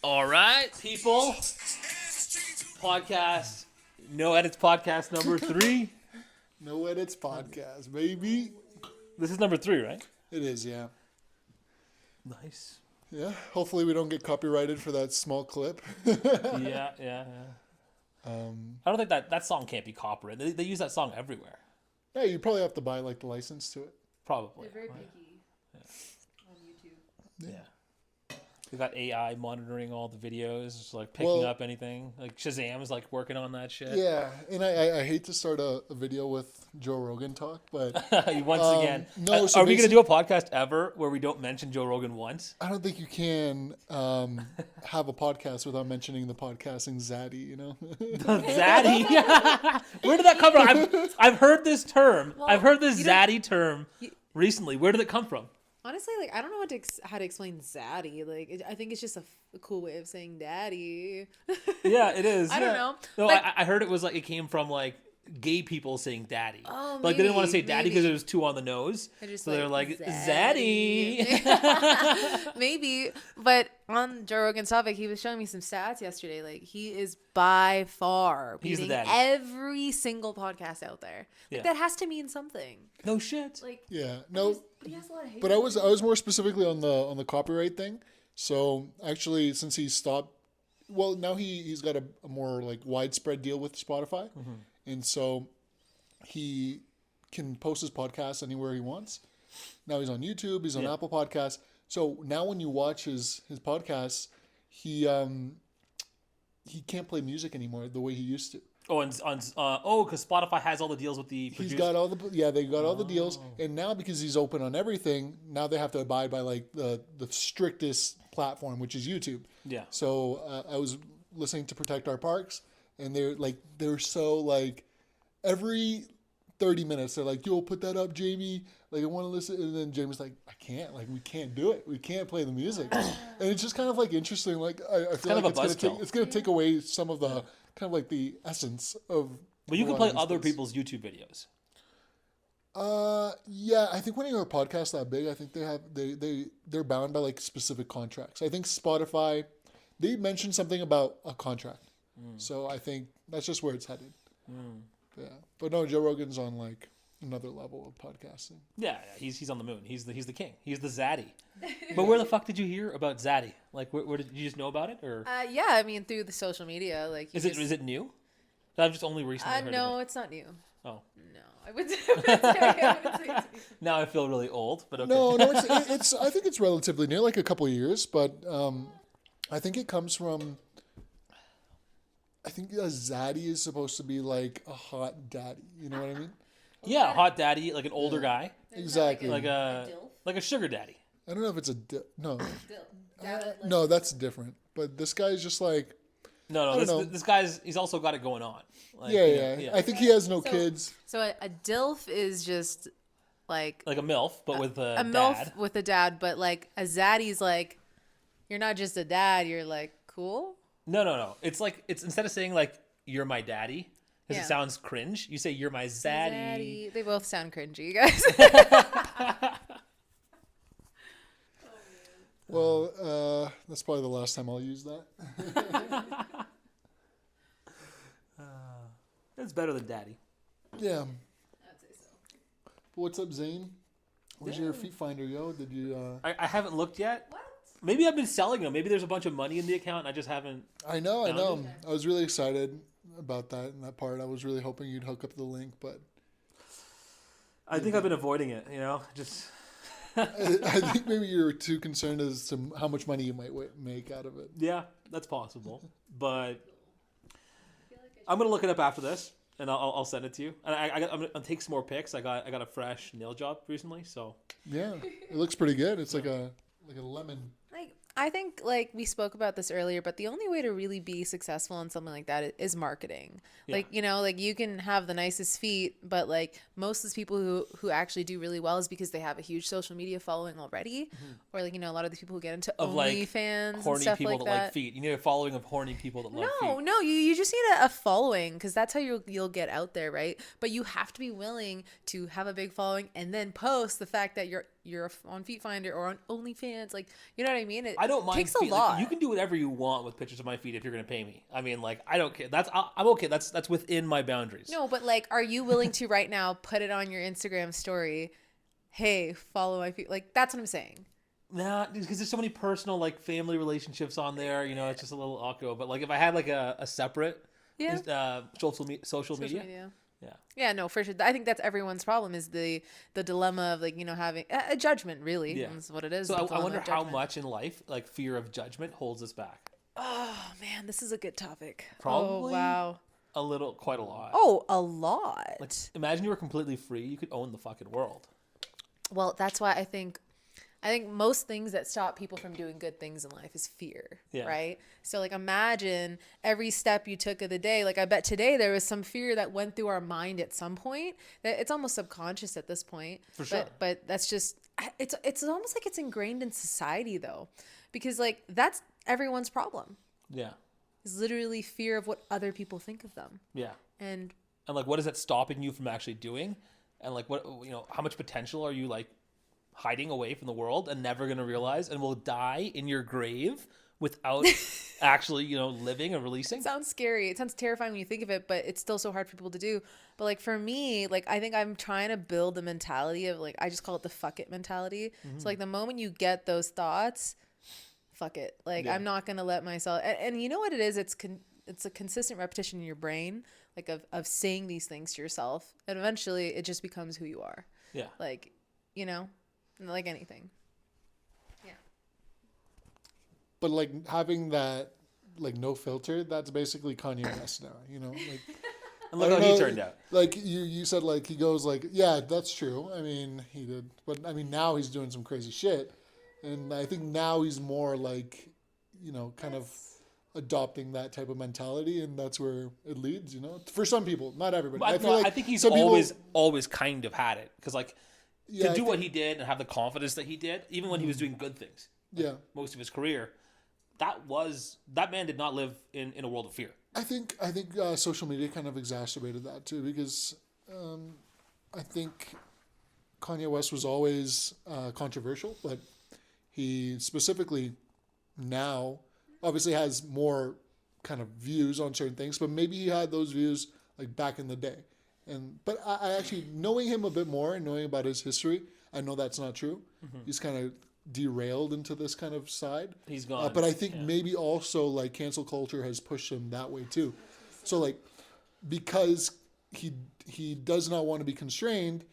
All right, people. Podcast, No Edits podcast number 3. No Edits podcast, baby. This is number 3, right? It is, yeah. Nice. Yeah, hopefully we don't get copyrighted for that small clip. Yeah. I don't think that song can't be copyrighted. They use that song everywhere. Yeah, you probably have to buy like the license to it. Probably. They're very picky on YouTube. Yeah. They got AI monitoring all the videos, just like picking up anything. Like Shazam is like working on that shit. Yeah, and I hate to start a video with Joe Rogan talk, but Once again. no, so are we going to do a podcast ever where we don't mention Joe Rogan once? I don't think you can have a podcast without mentioning the podcasting zaddy, you know? Zaddy. Where did that come from? I've heard this term. Well, I've heard this you don't- zaddy term recently. Where did it come from? Honestly, like I don't know how to explain zaddy. Like I think it's just a cool way of saying daddy. Yeah, it is. I don't know. No, But- I heard it was like it came from like gay people saying daddy. Oh, like they didn't want to say maybe, daddy because it was too on the nose. They're just So they're like zaddy. zaddy. Maybe, but on Joe Rogan's topic, he was showing me some stats yesterday. Like he is by far He's the beating daddy. every single podcast out there. Like Yeah. that has to mean something. No shit. Like Yeah, no, but he has a lot of hate. but I was more specifically on the copyright thing. So actually, since he stopped, well, now he's got a more like widespread deal with Spotify, and so he can post his podcast anywhere he wants. Now he's on YouTube, he's on Apple Podcasts. So now when you watch his podcasts, he can't play music anymore the way he used to. Oh, because Spotify has all the deals with the He's producers. got all they got all the deals, and now because he's open on everything, now they have to abide by like the strictest platform, which is YouTube. Yeah. So I was listening to Protect Our Parks, and they're so like every 30 minutes they're like, "Yo, put that up, Jamie. Like I want to listen." And then Jamie's like, "I can't. Like we can't do it. We can't play the music." And it's just kind of like interesting. Like I feel kind like of a it's gonna take away some of the kind of like the essence of. But you a can lot play of these other things. people's YouTube videos. Yeah, I think when you're a podcast that big, I think they're bound by like specific contracts. I think Spotify, they mentioned something about a contract, so I think that's just where it's headed. Yeah, but no, Joe Rogan's on like another level of podcasting. Yeah, he's on the moon. He's the king. He's the zaddy. But where the fuck did you hear about zaddy? Like, where did you just know about it, or yeah, I mean through the social media. Like is it new? I've just only recently heard no, of it. it's not new. Oh, No, I would say it's new. now I feel really old. But okay. No, it's I think it's relatively new, like a couple of years, but I think it comes from. I think a zaddy is supposed to be like a hot daddy. You know what I mean? Yeah, hot daddy, like an older guy, Exactly. like a sugar daddy. I don't know if it's no, Dilf. no, that's different. But this guy's just like. No, don't know. this guy's he's also got it going on. Like, Yeah, you yeah, know, I think he has no So- kids. So a DILF is just like like a milf, but with a a dad. MILF with a dad, but like a zaddy's like you're not just a dad, you're like cool. No. It's like instead of saying like you're my daddy because Yeah. it sounds cringe, you say you're my zaddy. They both sound cringy, guys. Well, that's probably the last time I'll use that. It's better than daddy. Yeah. What's up, Zane? Where's your feet finder, yo? Did you? I haven't looked yet. Maybe I've been selling them. Maybe there's a bunch of money in the account and I just haven't. I know. Found I was really excited about that and that part. I was really hoping you'd hook up the link, but I think I've been avoiding it. You know, just I think maybe you're too concerned as to how much money you might make out of it. yeah, that's possible. But I'm gonna look it up after this and I'll send it to you. And I'm gonna take some more pics. I got a fresh nail job recently, so Yeah, it looks pretty good. It's like a lemon. Like I think like we spoke about this earlier, but the only way to really be successful in something like that is marketing. Yeah. Like, you know, like you can have the nicest feet, but like most of the people who actually do really well is because they have a huge social media following already. Or like, you know, a lot of the people who get into of like OnlyFans and horny stuff people like that that. like feet. You need a following of horny people that love feet. No, you just need a following because that's how you'll get out there, right? But you have to be willing to have a big following and then post the fact that you're you're on Feet Finder or on OnlyFans. Like, you know what I mean? It I don't mind. takes a lot. You can do whatever you want with pictures of my feet if you're gonna pay me. I mean, like, I don't care. I'm okay. That's within my boundaries. No, but like, are you willing to right now put it on your Instagram story? Hey, follow my feet. Like, that's what I'm saying. Nah, because there's so many personal, like, family relationships on there. You know, it's just a little awkward. But like, if I had like a separate social media. Yeah. Yeah, no, for sure. I think that's everyone's problem is the dilemma of, like, you know, having a judgment, really. Yeah. That's what it is. So the I dilemma wonder of how judgment. much in life, like, fear of judgment holds us back. Oh, man, this is a good topic. Probably Oh, wow. quite a lot. Oh, a lot. Like, imagine you were completely free. You could own the fucking world. Well, that's why I think most things that stop people from doing good things in life is fear, Yeah. right? So, like, imagine every step you took of the day. Like, I bet today there was some fear that went through our mind at some point. That it's almost subconscious at this point. For sure. But that's just it's almost like it's ingrained in society, though, because, like, that's everyone's problem. Yeah. Is literally fear of what other people think of them. Yeah. And And like, what is that stopping you from actually doing? And like, what, you know, how much potential are you like hiding away from the world and never going to realize and will die in your grave without actually, you know, living and releasing? it sounds scary. It sounds terrifying when you think of it, but it's still so hard for people to do. But like for me, like I think I'm trying to build the mentality of like, I just call it the fuck it mentality. So like the moment you get those thoughts, fuck it. Like Yeah. I'm not going to let myself, and you know what it is? It's a consistent repetition in your brain, like of saying these things to yourself. And eventually it just becomes who you are. Yeah. Like, you know, like anything. Yeah. But like having that like no filter, that's basically Kanye West now, you know? Like And look I how don't he know, turned out. Like you said, like he goes like, yeah, that's true. I mean, he did, but I mean now he's doing some crazy shit, and I think now he's more like, you know, kind of adopting that type of mentality, and that's where it leads. You know, for some people, not everybody. But I think he's some people- always kind of had it. Because like, Yeah, to I do what think- he did and have the confidence that he did, even when he was doing good things, yeah. most of his career, that man did not live in a world of fear. I think social media kind of exacerbated that too, because I think Kanye West was always controversial, but he specifically now obviously has more kind of views on certain things, but maybe he had those views like back in the day. But I actually, knowing him a bit more and knowing about his history, I know that's not true. He's kind of derailed into this kind of side. He's gone. But I think maybe also like cancel culture has pushed him that way too. So like because he does not want to be constrained,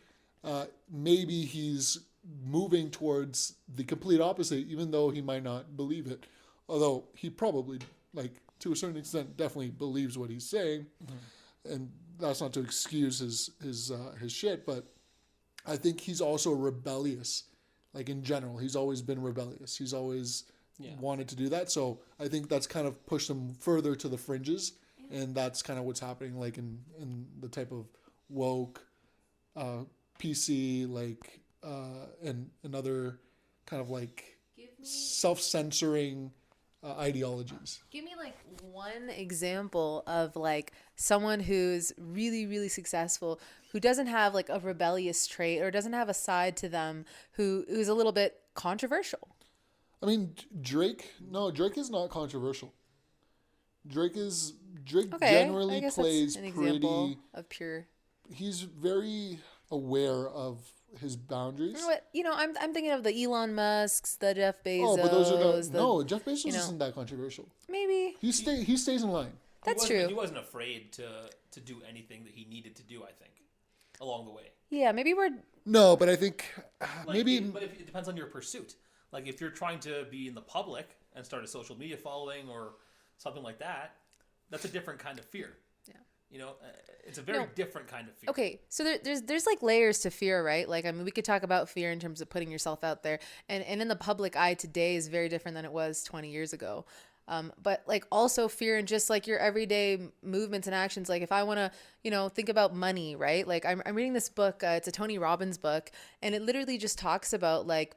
maybe he's moving towards the complete opposite, even though he might not believe it. Although he probably, like to a certain extent, definitely believes what he's saying, and that's not to excuse his shit, but I think he's also rebellious. Like in general, he's always been rebellious. He's always wanted to do that. So I think that's kind of pushed him further to the fringes, and that's kind of what's happening. Like in the type of woke, PC, like and other kind of like self-censoring ideologies. Give me like one example of like someone who's really, really successful, who doesn't have like a rebellious trait or doesn't have a side to them who's a little bit controversial. I mean, Drake is not controversial. Drake generally I guess plays that's an example pretty. of pure. He's very aware of his boundaries. You know, I'm thinking of the Elon Musks, the Jeff Bezos. Oh, but those are no. Jeff Bezos you know. isn't that controversial. Maybe He stays in line. that's He true. wasn't afraid to do anything that he needed to do, I think, along the way. Yeah, maybe we're. No, but I think Like, maybe. but it depends on your pursuit. Like if you're trying to be in the public and start a social media following or something like that, that's a different kind of fear. Yeah. You know, it's a very different kind of fear. Okay, so there's like layers to fear, right? Like, I mean, we could talk about fear in terms of putting yourself out there, and in the public eye today is very different than it was 20 years ago. But like also fear in just like your everyday movements and actions. Like if I want to, you know, think about money, right? Like I'm reading this book. It's a Tony Robbins book, and it literally just talks about like,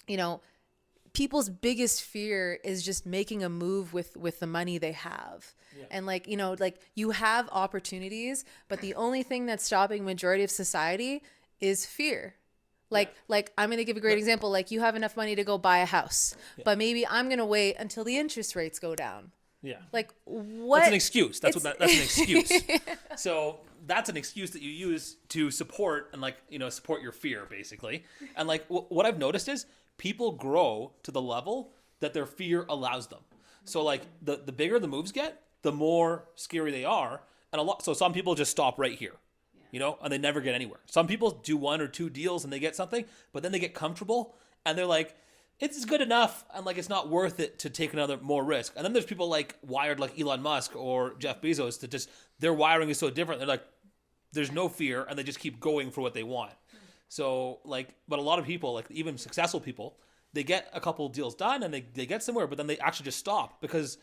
you know, people's biggest fear is just making a move with the money they have. Yeah. And like, you know, like you have opportunities, but the only thing that's stopping majority of society is fear. Like I'm going to give a great example. Like you have enough money to go buy a house, but maybe I'm going to wait until the interest rates go down. Yeah. Like what? That's an excuse. That's an excuse. So that's an excuse that you use to support and support your fear basically. And like what I've noticed is people grow to the level that their fear allows them. So like the bigger the moves get, the more scary they are. And so some people just stop right here. And they never get anywhere. Some people do 1 or 2 deals and they get something, but then they get comfortable and they're like, it's good enough. And like, it's not worth it to take more risk. And then there's people wired like Elon Musk or Jeff Bezos that just, their wiring is so different. They're like, there's no fear and they just keep going for what they want. So but a lot of people, like even successful people, they get a couple of deals done and they get somewhere, but then they actually just stop because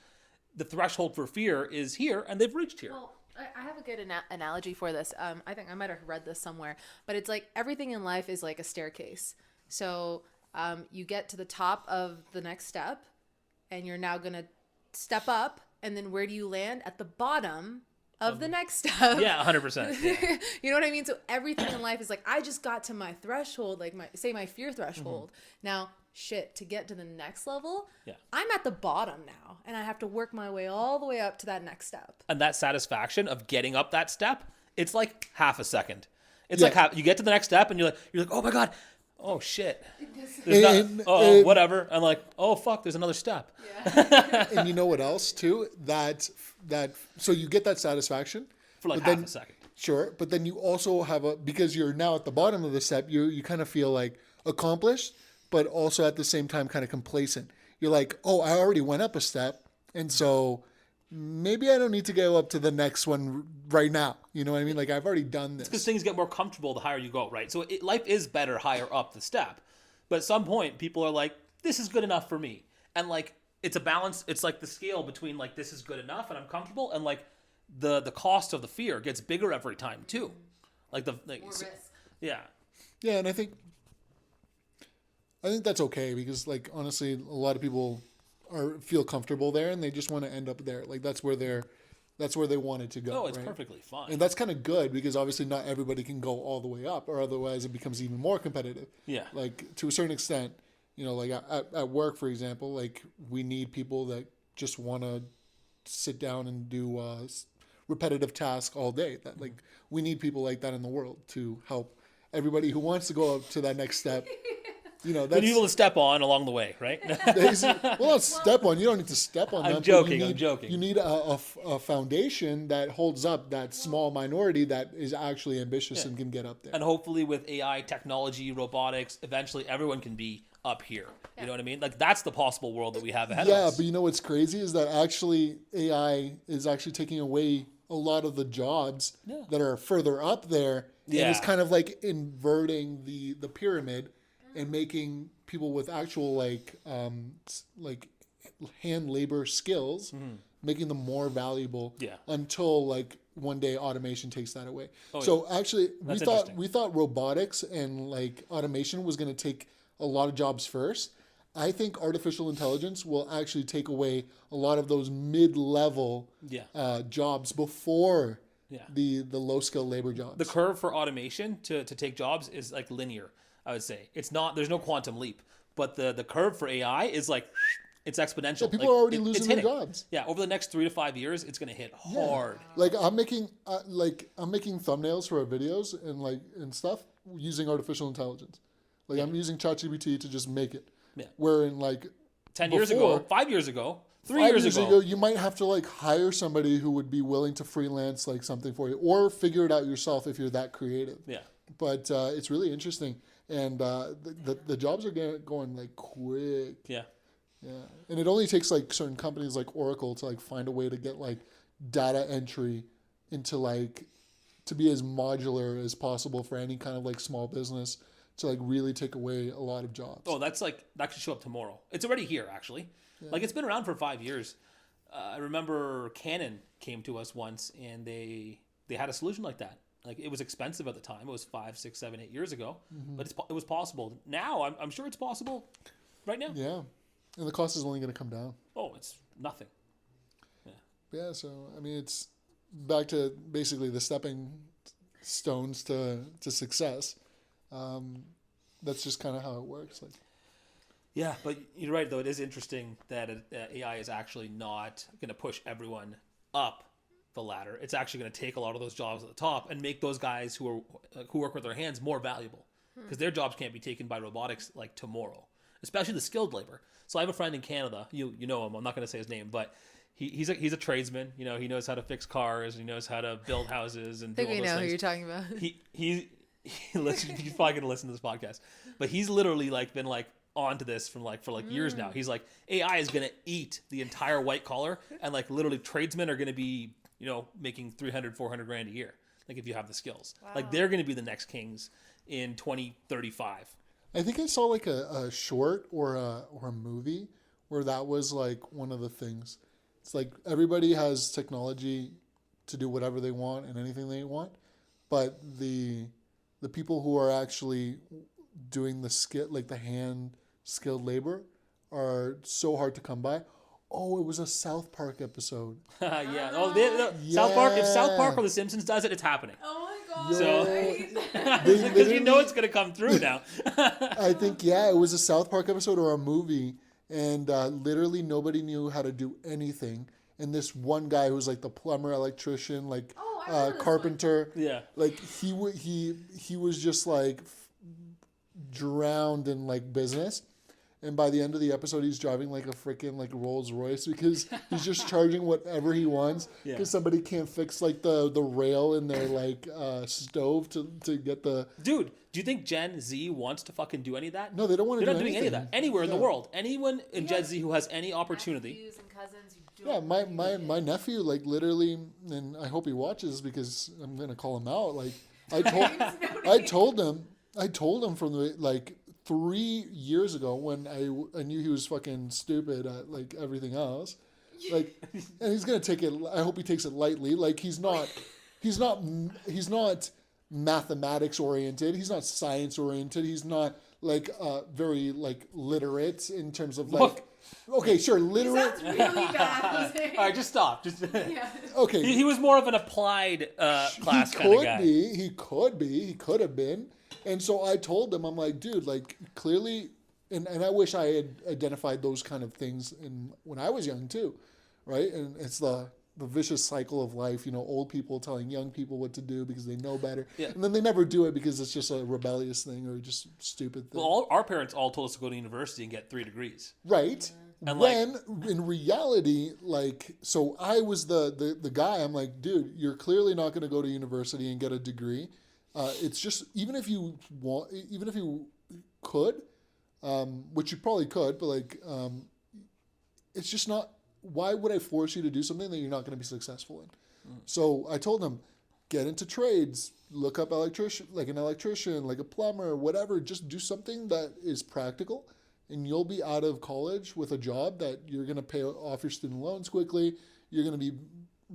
the threshold for fear is here and they've reached here. Well, I have a good analogy for this. I think I might have read this somewhere, but it's like everything in life is like a staircase. So you get to the top of the next step and you're now going to step up. And then where do you land? At the bottom of the next step. Yeah, 100%. Yeah. You know what I mean? So everything in life is like, I just got to my threshold, like my fear threshold. Now, to get to the next level, I'm at the bottom now and I have to work my way all the way up to that next step. And that satisfaction of getting up that step, it's like half a second. It's like you get to the next step and you're like, oh my God, oh shit. Whatever. I'm like, oh fuck, there's another step. Yeah. And you know what else too? So you get that satisfaction For like half a second. Sure. But then you also have because you're now at the bottom of the step, you kind of feel like accomplished, but also at the same time kind of complacent. You're like, oh, I already went up a step. And so maybe I don't need to go up to the next one right now. You know what I mean? Like I've already done this. Because things get more comfortable the higher you go, right? So life is better higher up the step. But at some point, people are like, this is good enough for me. And like, it's a balance. It's like the scale between like, this is good enough and I'm comfortable. And like the cost of the fear gets bigger every time too. Like more risk. Yeah. Yeah. And I think that's okay because like, honestly, a lot of people feel comfortable there and they just want to end up there. Like that's where they want it to go. Oh, it's right? perfectly fine. And that's kind of good because obviously not everybody can go all the way up or otherwise it becomes even more competitive. Yeah. Like to a certain extent, like at work, for example, like we need people that just want to sit down and do repetitive tasks all day. That like we need people like that in the world to help everybody who wants to go up to that next step. That's you need people to step on along the way, right? Well, not step on. You don't need to step on them. I'm joking. You need a foundation that holds up that small minority that is actually ambitious and can get up there. And hopefully with AI, technology, robotics, eventually everyone can be up here. You know what I mean? Like that's the possible world that we have ahead of us. Yeah, but you know what's crazy is that actually AI is actually taking away a lot of the jobs that are further up there. Yeah. And it's kind of like inverting the pyramid and making people with actual like hand labor skills, making them more valuable until like one day automation takes that away. Actually we thought robotics and like automation was going to take a lot of jobs first. I think artificial intelligence will actually take away a lot of those mid-level jobs before the low-skill labor jobs. The curve for automation to take jobs is like linear. I would say it's not. There's no quantum leap, but the curve for AI is like it's exponential. Yeah, people are already losing their jobs. Yeah, over the next 3 to 5 years, it's going to hit hard. Like I'm making thumbnails for our videos and stuff using artificial intelligence. Like I'm using ChatGPT to just make it. Yeah. Where in like 10 years ago, 5 years ago, 3 years ago, you might have to like hire somebody who would be willing to freelance like something for you, or figure it out yourself if you're that creative. Yeah. But it's really interesting. And the jobs are going like quick. Yeah. Yeah. And it only takes like certain companies like Oracle to like find a way to get like data entry into like to be as modular as possible for any kind of like small business to like really take away a lot of jobs. Oh, that's like that could show up tomorrow. It's already here actually. Yeah. Like it's been around for 5 years. I remember Canon came to us once and they had a solution like that. Like it was expensive at the time. It was 5, 6, 7, 8 years ago, but it was possible. Now I'm sure it's possible right now. Yeah, and the cost is only going to come down. Oh, it's nothing. Yeah. Yeah. So I mean, it's back to basically the stepping stones to success. that's just kind of how it works. Like, Yeah, but you're right, though. It is interesting that AI is actually not going to push everyone up the ladder. It's actually going to take a lot of those jobs at the top and make those guys who work with their hands more valuable, because their jobs can't be taken by robotics like tomorrow, especially the skilled labor. So I have a friend in Canada. You know him. I'm not going to say his name, but he's a tradesman. You know, he knows how to fix cars. He knows how to build houses and I do think all we those know who things. you're talking about. He he's probably going to listen to this podcast, but he's literally like been like onto this for years now. He's like, AI is going to eat the entire white collar, and like literally tradesmen are going to be, you know, making 300-400 grand a year. Like if you have the skills, like they're going to be the next kings in 2035. I think I saw like a short or a movie where that was like one of the things. It's like everybody has technology to do whatever they want and anything they want, but the people who are actually doing the skill, like the hand skilled labor, are so hard to come by. Oh, it was a South Park episode. Yeah. Oh, South Park. If South Park or The Simpsons does it, it's happening. Oh my god. So They because you know literally- it's going to come through now. I think, yeah, it was a South Park episode or a movie, and literally nobody knew how to do anything. And this one guy who was like the plumber, electrician, like Oh, I remember this carpenter, Yeah. like he was just like drowned in like business. And by the end of the episode, he's driving like a freaking like Rolls Royce because he's just charging whatever he wants because Yeah. somebody can't fix like the rail in their like stove to get the. Dude, do you think Gen Z wants to fucking do any of that? No, they don't want to They're do not doing any of anything. that anywhere in the Yeah. world. Anyone in Gen Z who has any opportunity. Nephews and cousins, you Yeah, don't my nephew like literally, and I hope he watches because I'm gonna call him out. Like I told him from the like 3 years ago when I knew he was fucking stupid at like everything else, like, and he's gonna take it. I hope he takes it lightly. Like he's not mathematics oriented. He's not science oriented. He's not like very like literate in terms of like. Look. Okay, sure, literate. That's really bad, Jose. All right, just stop. Just Yeah. Okay, he was more of an applied class kind of guy. He could have been. And so I told him, I'm like, dude, like clearly, and I wish I had identified those kind of things when I was young too, right? And it's the vicious cycle of life, you know, old people telling young people what to do because they know better. Yeah. And then they never do it because it's just a rebellious thing or just stupid thing. Well, our parents all told us to go to university and get 3 degrees. Right. And, when in reality, like, so I was the guy, I'm like, dude, you're clearly not going to go to university and get a degree. It's just, even if you could, which you probably could, but like, it's just not, why would I force you to do something that you're not going to be successful in? So I told him, get into trades, look up an electrician, like a plumber, whatever, just do something that is practical. And you'll be out of college with a job that you're going to pay off your student loans quickly. You're going to be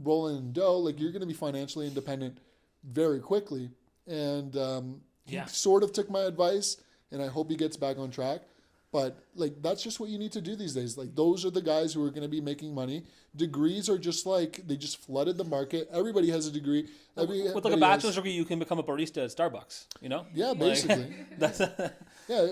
rolling in dough. Like you're going to be financially independent very quickly. And he sort of took my advice, and I hope he gets back on track. But like that's just what you need to do these days. Like those are the guys who are going to be making money. Degrees are just like they just flooded the market. Everybody has a degree. With like a bachelor's degree, you can become a barista at Starbucks. You know? Yeah, Like, basically. that's Yeah,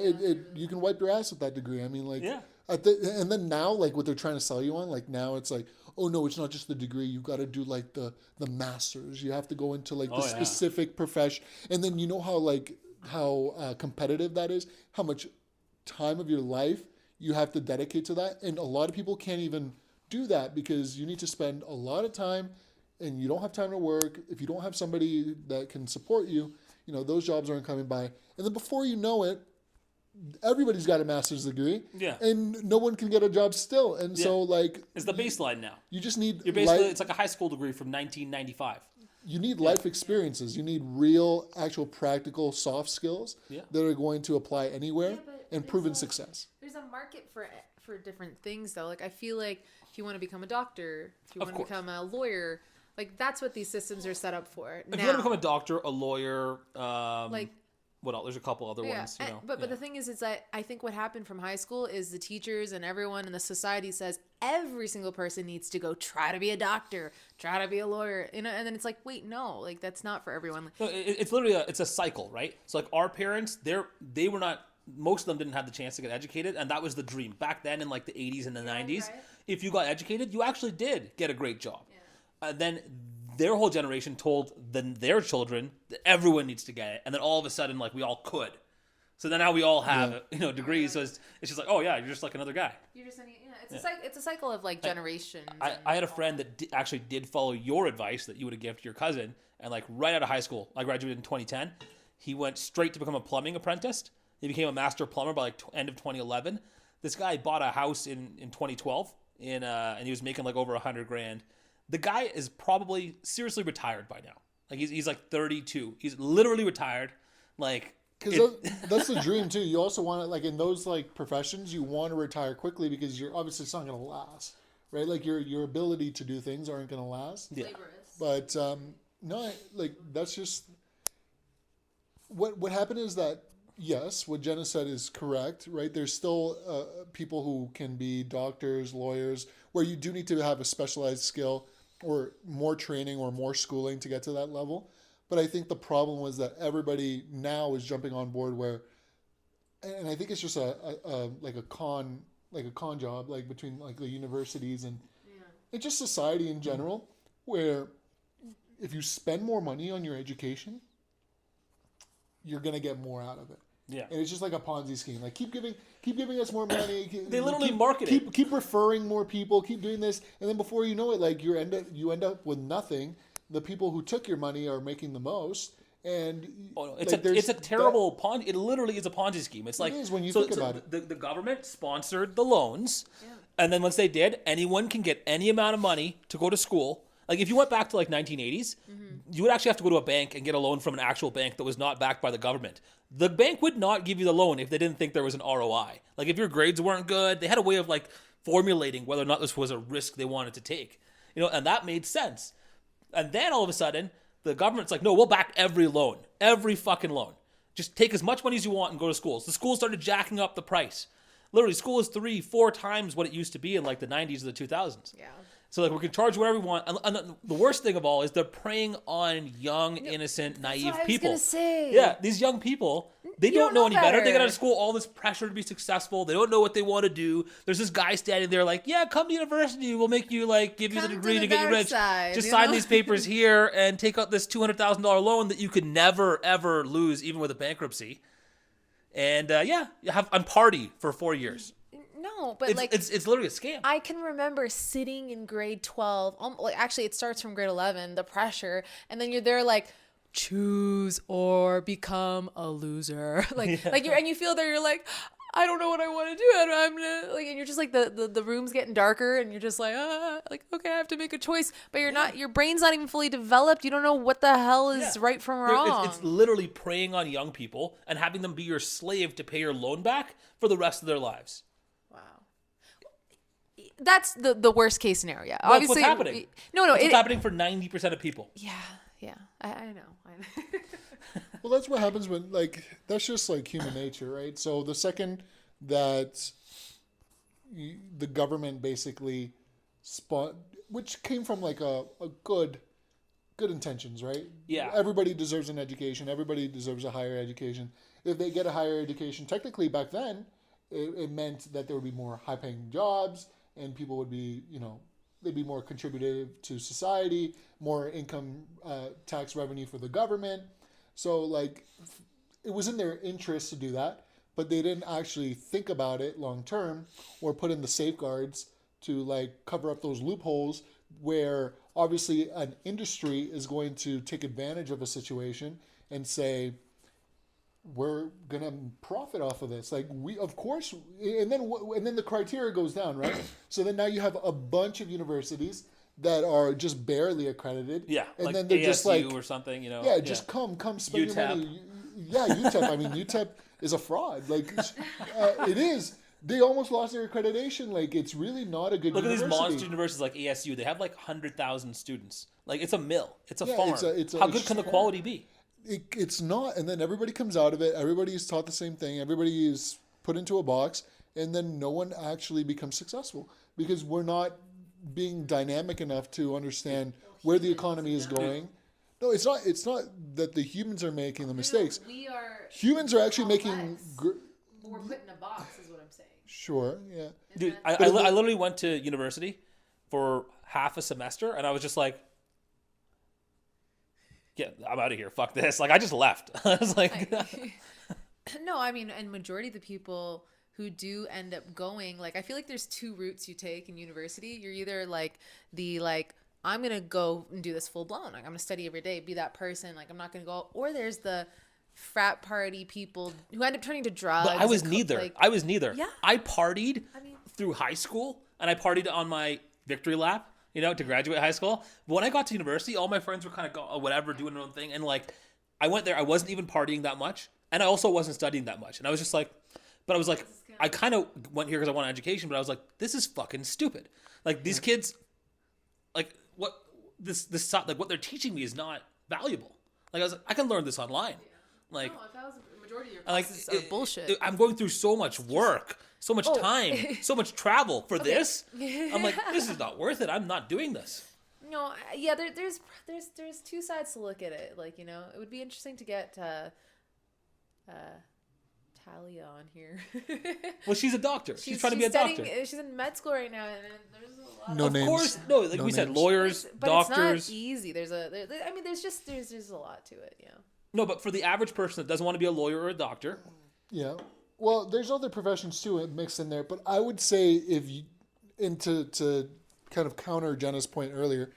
you can wipe your ass with that degree. I mean, like, Yeah. And then now, like, what they're trying to sell you on, like, now it's like, oh no, it's not just the degree. You got to do like the masters. You have to go into like the specific profession, and then you know how competitive that is. How much time of your life you have to dedicate to that, and a lot of people can't even do that because you need to spend a lot of time, and you don't have time to work. If you don't have somebody that can support you, you know those jobs aren't coming by, and then before you know it, everybody's got a master's degree, Yeah. and no one can get a job still, and so like it's the baseline now. you just need You're basically life, it's like a high school degree from 1995. you need life experiences. You need real, actual, practical, soft skills that are going to apply anywhere but and there's proven a- success. There's a market for different things though. Like I feel like if you want to become a doctor, if you Of want to course. become a lawyer, like that's what these systems are set up for. If you want to become a doctor, a lawyer, like what else? There's a couple other ones, you know. But yeah. the thing is that I think what happened from high school is the teachers and everyone in the society says every single person needs to go try to be a doctor, try to be a lawyer, you know, and then it's like, wait, no, like that's not for everyone. No, it's literally it's a cycle, right? So like our parents, they were not, most of them didn't have the chance to get educated, and that was the dream back then in like the 80s and the 90s. Right. If you got educated, you actually did get a great job. Then their whole generation told their children that everyone needs to get it, and then all of a sudden, like, we all could. So then now we all have degrees. So it's just like, oh yeah, you're just like another guy. You're just it's a cycle of like generations. I had a friend that actually did follow your advice that you would have given to your cousin, and like right out of high school, I graduated in 2010. He went straight to become a plumbing apprentice. He became a master plumber by like end of 2011. This guy bought a house in 2012, and he was making like over $100,000. The guy is probably seriously retired by now. Like he's like 32. He's literally retired. Like, because that's the dream too. You also want to, like, in those like professions, you want to retire quickly because you're obviously it's not going to last, right? Like your ability to do things aren't going to last. Yeah. But no, like that's just what happened is that yes, what Jenna said is correct, right? There's still people who can be doctors, lawyers, where you do need to have a specialized skill or more training or more schooling to get to that level. But I think the problem was that everybody now is jumping on board where, and I think it's just a con job, like between like the universities and just society in general, where if you spend more money on your education, you're gonna get more out of it. Yeah. And it's just like a Ponzi scheme. Like keep giving us more money. They literally market it. Keep referring more people. Keep doing this, and then before you know it, like you end up with nothing. The people who took your money are making the most, and it's a terrible Ponzi. It literally is a Ponzi scheme. It's like, it is when you think about it. The government sponsored the loans, and then once they did, anyone can get any amount of money to go to school. Like if you went back to like 1980s, you would actually have to go to a bank and get a loan from an actual bank that was not backed by the government. The bank would not give you the loan if they didn't think there was an ROI. Like if your grades weren't good, they had a way of like formulating whether or not this was a risk they wanted to take. You know, and that made sense. And then all of a sudden, the government's like, no, we'll back every loan, every fucking loan. Just take as much money as you want and go to schools. The schools started jacking up the price. Literally, school is 3-4 times what it used to be in like the 90s or the 2000s. Yeah. So like we can charge whatever we want. And the worst thing of all is they're preying on young, innocent, naive people. I was gonna say. Yeah, these young people, they don't know any better. They get better. out of school, all this pressure to be successful. They don't know what they want to do. There's this guy standing there like, yeah, come to university. We'll make you like give you the degree to get you rich. Just sign these papers here and take out this $200,000 loan that you could never ever lose, even with a bankruptcy. And you have on party for 4 years. No, but it's literally a scam. I can remember sitting in grade 12. Actually, it starts from grade 11, the pressure. And then you're there like, choose or become a loser. And you feel there, you're like, I don't know what I want to do. I'm gonna, like, and you're just like the room's getting darker and you're just like, okay, I have to make a choice. But you're not, your brain's not even fully developed. You don't know what the hell is right from wrong. It's literally preying on young people and having them be your slave to pay your loan back for the rest of their lives. That's the worst case scenario. Yeah. Well, Obviously, that's what's happening. It's happening for 90% of people. Yeah. I know. Well, that's what happens when, like, that's just like human nature, right? So the second that the government basically which came from like a good intentions, right? Yeah. Everybody deserves an education. Everybody deserves a higher education. If they get a higher education, technically back then, it meant that there would be more high-paying jobs. And people would be, they'd be more contributive to society, more income tax revenue for the government. So, like, it was in their interest to do that, but they didn't actually think about it long term or put in the safeguards to, like, cover up those loopholes where obviously an industry is going to take advantage of a situation and say, we're gonna profit off of this. Like of course, and then the criteria goes down, right? So then now you have a bunch of universities that are just barely accredited. Yeah, and like then they're ASU just like or something, Yeah, just come spend your money. Yeah, UTEP. I mean, UTEP is a fraud. Like it is. They almost lost their accreditation. Like it's really not a good. Look university. At these monster universities like ASU. They have like 100,000 students. Like it's a mill. It's a farm. It's How good can the quality be? it's not. And then everybody comes out of it. Everybody is taught the same thing. Everybody is put into a box, and then no one actually becomes successful because we're not being dynamic enough to understand where the economy is going. No, it's not. It's not that the humans are making the mistakes. We are. Humans are actually making. We're put in a box, is what I'm saying. Sure. Yeah. Dude, I literally went to university for half a semester, and I was just like, "Yeah, I'm out of here. Fuck this!" Like, I just left. I was like, No, I mean, and majority of the people who do end up going, like, I feel like there's two routes you take in university. You're either like I'm gonna go and do this full blown, like I'm gonna study every day, be that person, like I'm not gonna go, or there's the frat party people who end up turning to drugs. But I was neither. I was neither. Yeah. I partied through high school, and I partied on my victory lap, to graduate high school. But when I got to university, all my friends were kind of whatever, doing their own thing. And like, I went there, I wasn't even partying that much. And I also wasn't studying that much. And I was just like, I kind of went here because I wanted education, but I was like, this is fucking stupid. Like, these kids, like, what what they're teaching me is not valuable. Like, I was like, I can learn this online. Like, no, if that was the majority of your classes are bullshit. I'm going through so much work, so much time, so much travel for this. I'm like, this is not worth it. I'm not doing this. No, yeah, there's two sides to look at it. Like, it would be interesting to get Talia on here. Well, she's a doctor. She's trying to be a doctor. She's in med school right now, and there's a lot. No of names. Of course, no. Like No we said, names. lawyers, but doctors. it's not easy. There's a lot to it. Yeah. No, but for the average person that doesn't want to be a lawyer or a doctor, Yeah. Well, there's other professions too mixed in there, but I would say to kind of counter Jenna's point earlier,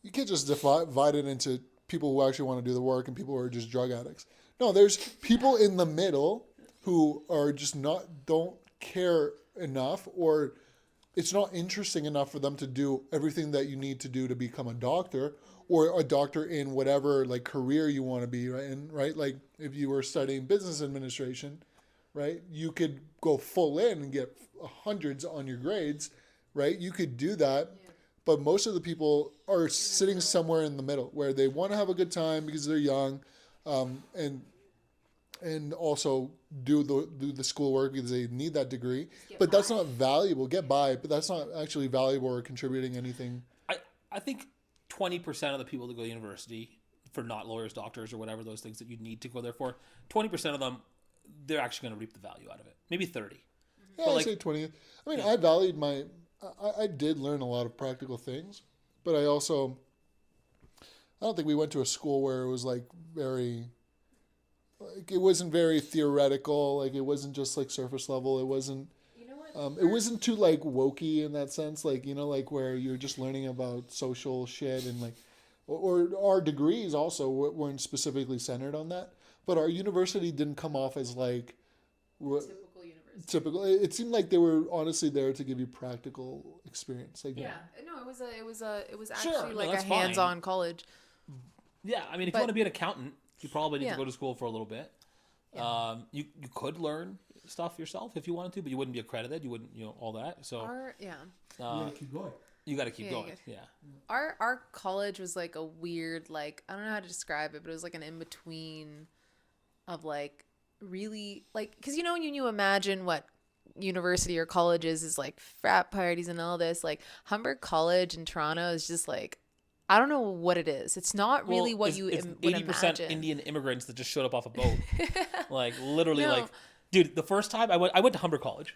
you can't just divide it into people who actually want to do the work and people who are just drug addicts. No, there's people in the middle who are just don't care enough, or it's not interesting enough for them to do everything that you need to do to become a doctor, or a doctor in whatever like career you want to be, right? And right, like if you were studying business administration, right, you could go full in and get hundreds on your grades, right? You could do that. But most of the people are sitting somewhere in the middle where they want to have a good time because they're young, and also do the schoolwork because they need that degree. But that's not valuable. Get by, but that's not actually valuable or contributing anything. I think 20% of the people that go to university for not lawyers, doctors, or whatever those things that you need to go there for, 20% of them, they're actually going to reap the value out of it. Maybe 30. Yeah, But I'd like- say 20. I mean, I valued I did learn a lot of practical things, but I don't think we went to a school where it was like it wasn't very theoretical. Like it wasn't just like surface level. It wasn't, it wasn't too like wokey in that sense. Like, like where you're just learning about social shit and like, or our degrees also weren't specifically centered on that, but our university didn't come off as like, Typical university. typical. It seemed like they were honestly there to give you practical experience. Like, Yeah. No, it was Sure, actually no, like a that's fine. hands-on college. Yeah, I mean, if But- you want to be an accountant, you probably need Yeah. to go to school for a little bit. You could learn stuff yourself if you wanted to, but you wouldn't be accredited. You wouldn't, all that. So keep going. you got to keep Yeah, going. you Yeah. Our college was like a weird, like, I don't know how to describe it, but it was like an in-between of like really like, because when you imagine what university or college is like frat parties and all this, like Humber College in Toronto is just like, I don't know what it is. It's not really what you it's would 80% imagine. Indian immigrants that just showed up off a boat. Like literally, No. like, dude, the first time I went to Humber College,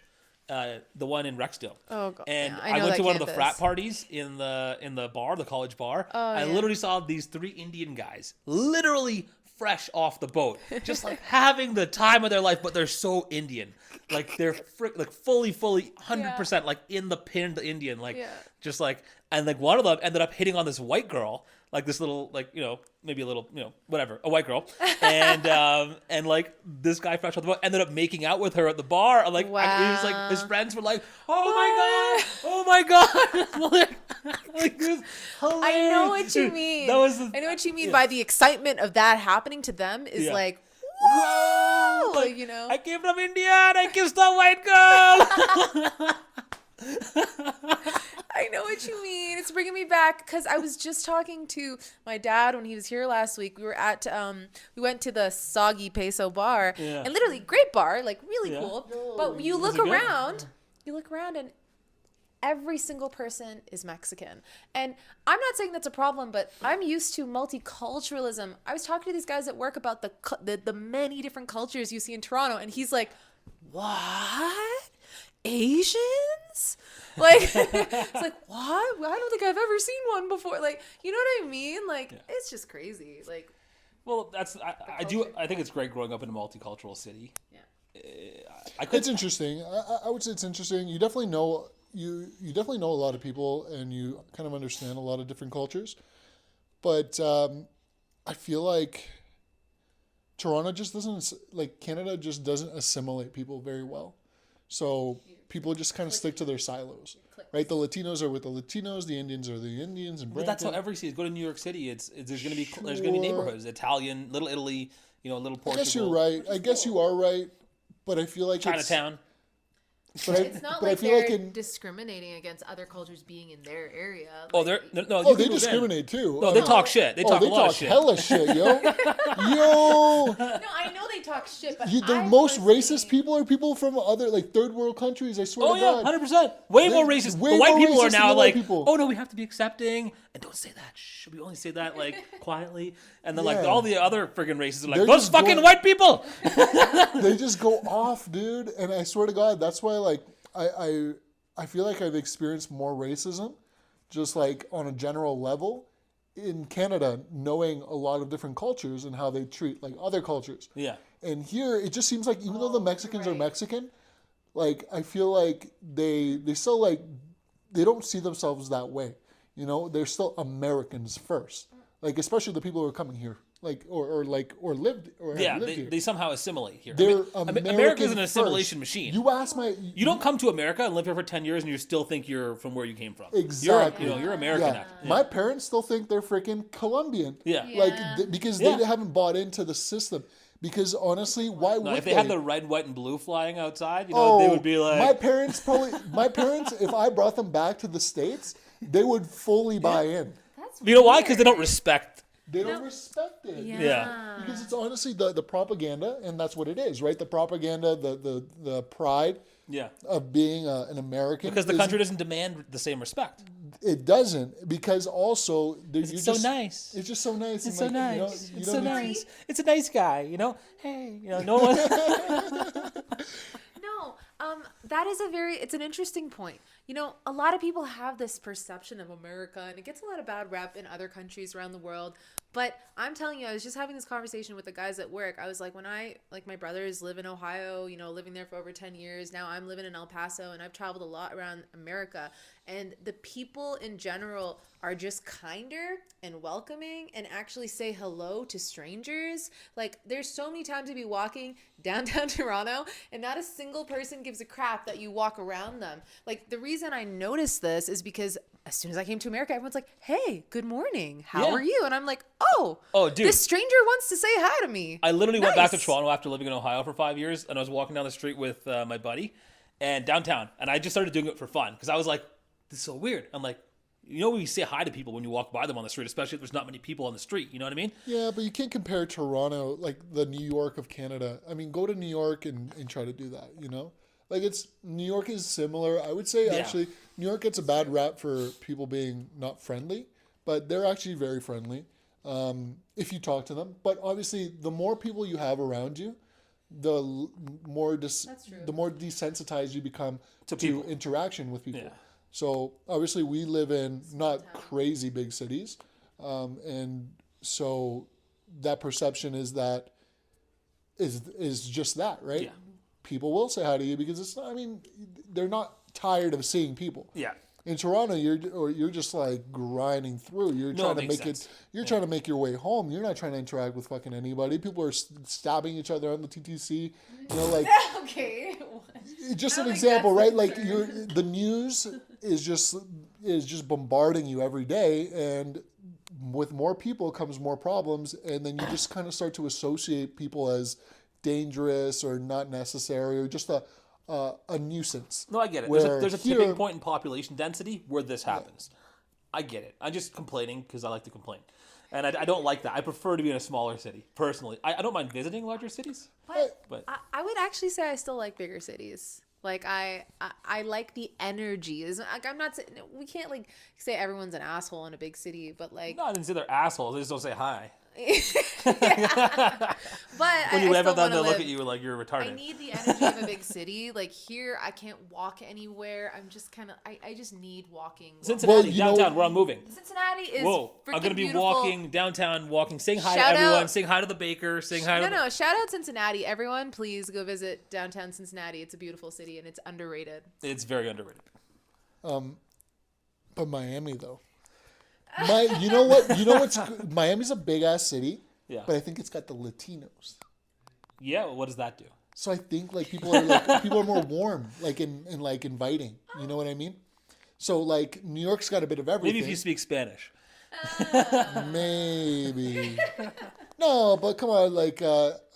the one in Rexdale. Oh god. And yeah, I know went that to one of the campus. frat parties in the bar, the college bar. I yeah. literally saw these 3 Indian guys, literally fresh off the boat, just like having the time of their life, but they're so Indian. Like they're like fully 100% like in the pinned Indian, like just like, and like one of them ended up hitting on this white girl, like this little, like, maybe a little, whatever, a white girl. And like this guy fresh off the boat ended up making out with her at the bar. And like, he was like, his friends were like, oh my God. Like this I know what you Dude, mean. That was I know what you mean by the excitement of that happening to them is Yeah. like, whoa, like, I came from India and I kissed a white girl. I know what you mean. It's bringing me back because I was just talking to my dad when he was here last week. We were at we went to the Soggy Peso bar, Yeah. and literally great bar, like really Yeah. cool. But you look it good? around, and every single person is Mexican. And I'm not saying that's a problem, but I'm used to multiculturalism. I was talking to these guys at work about the many different cultures you see in Toronto, and he's like, "What? Asians?" Like, it's like, what? I don't think I've ever seen one before. Like, you know what I mean? Like, it's just crazy. Like, Well, I think it's great growing up in a multicultural city. yeah. It's interesting. I would say it's interesting. You definitely know you definitely know a lot of people, and you kind of understand a lot of different cultures. But I feel like Toronto just doesn't, like, Canada just doesn't assimilate people very well. So people just kind of stick to their silos, right? The Latinos are with the Latinos, the Indians are the Indians, and But that's how every city is. Go to New York City. There's going to be neighborhoods. Italian, Little Italy, Little I Portugal. guess you're right. I guess you are right. But I feel like Chinatown. It's not but I like feel they're like in discriminating against other cultures being in their area. Oh, Like, no. oh, you they can move in. discriminate too. No, they talk shit. They talk a lot of shit. hella shit, yo. Yo, No, I know they talk shit, but the I most personally- racist people are people from other, like, third world countries. I swear Oh to yeah, God. 100%. Way more They- racist. way The white more people are racist than now the white like, people. oh no, we have to be accepting and don't say that. Shh, we only say that like quietly. And then like Yeah. all the other friggin' racists are like, They're those just fucking going- white people. They just go off, dude. And I swear to God, that's why, like, I feel like I've experienced more racism, just like on a general level, in Canada, knowing a lot of different cultures and how they treat, like, other cultures. Yeah. And here, it just seems like even though the Mexicans are right. Mexican, like, I feel like they still, like, they don't see themselves that way. They're still Americans first. Like, especially the people who are coming here, like, or lived or have Yeah, lived here. they somehow assimilate here. They're America's American an assimilation first. machine. You ask You don't come to America and live here for 10 years and you still think you're from where you came from. Exactly. You're American Yeah. now. My parents still think they're freaking Colombian. Yeah. Like, Yeah. because Yeah. they haven't bought into the system. Because honestly, why No, would if they had the red, white, and blue flying outside, they would be like, my parents, if I brought them back to the States, they would fully buy in. That's you know why? Because they don't weird. respect. They don't respect it. Yeah. Because it's honestly the propaganda, and that's what it is, right? The propaganda, the pride Yeah. of being an American. Because the is- country doesn't demand the same respect. It doesn't, because also It's so nice. It's just so nice. It's and, so like, nice. you It's don't so need- nice. It's a nice guy, Hey, no one. No, that is it's an interesting point. A lot of people have this perception of America, and it gets a lot of bad rep in other countries around the world. But I'm telling you, I was just having this conversation with the guys at work. I was like, my brothers live in Ohio, living there for over 10 years. Now I'm living in El Paso, and I've traveled a lot around America. And the people in general are just kinder and welcoming and actually say hello to strangers. Like, there's so many times you'd be walking downtown Toronto and not a single person gives a crap that you walk around them. Like, the reason I noticed this is because as soon as I came to America, everyone's like, hey, good morning. How Yeah. are you? And I'm like, oh, dude. this stranger wants to say hi to me. I literally went back to Nice. Toronto after living in Ohio for 5 years, and I was walking down the street with my buddy, and downtown, and I just started doing it for fun because I was like, "This is so weird." I'm like, we say hi to people when you walk by them on the street, especially if there's not many people on the street. You know what I mean? Yeah, but you can't compare Toronto, like the New York of Canada. I mean, go to New York and try to do that, Like, New York is similar. I would say, actually, New York gets a bad rap for people being not friendly, but they're actually very friendly if you talk to them. But obviously, the more people you have around you, the more desensitized you become to interaction with people. Yeah. So obviously, we live in not crazy big cities, and so that perception is just that, right? Yeah. People will say hi to you because it's not. I mean, they're not tired of seeing people. Yeah. In Toronto, you're just like grinding through. You're No, trying it to makes make sense. You're trying to make your way home. You're not trying to interact with fucking anybody. People are stabbing each other on the TTC. Like Okay. just I an don't think example, that's right? the Like concern. the news is just bombarding you every day, and with more people comes more problems, and then you just kind of start to associate people as dangerous or not necessary or just a a nuisance. No, I get it. Where There's a here- tipping point in population density where this happens. I get it. I'm just complaining because I like to complain. And I don't like that. I prefer to be in a smaller city, personally. I don't mind visiting larger cities. But I would actually say I still like bigger cities. Like I like the energy. Like I'm not saying we can't like say everyone's an asshole in a big city, but like no, I didn't say they're assholes. They just don't say hi. but When you I wave still at them, wanna they look live- at you like you're I retarded. need the energy of a big city. Like here, I can't walk anywhere. I'm just kind of. I just need walking. Cincinnati, you know- downtown, where I'm moving. Cincinnati is. Whoa, I'm freaking going to be beautiful. walking downtown, saying hi Shout to everyone, out- saying hi to the baker, saying hi to No, shout out Cincinnati. Everyone, please go visit downtown Cincinnati. It's a beautiful city and it's underrated. It's very underrated. But Miami though, you know what's Miami's a big ass city, Yeah. but I think it's got the Latinos. Yeah, well, what does that do? So I think like people are more warm, like in like inviting. You know what I mean? So like New York's got a bit of everything. Maybe if you speak Spanish. Maybe. No, but come on, like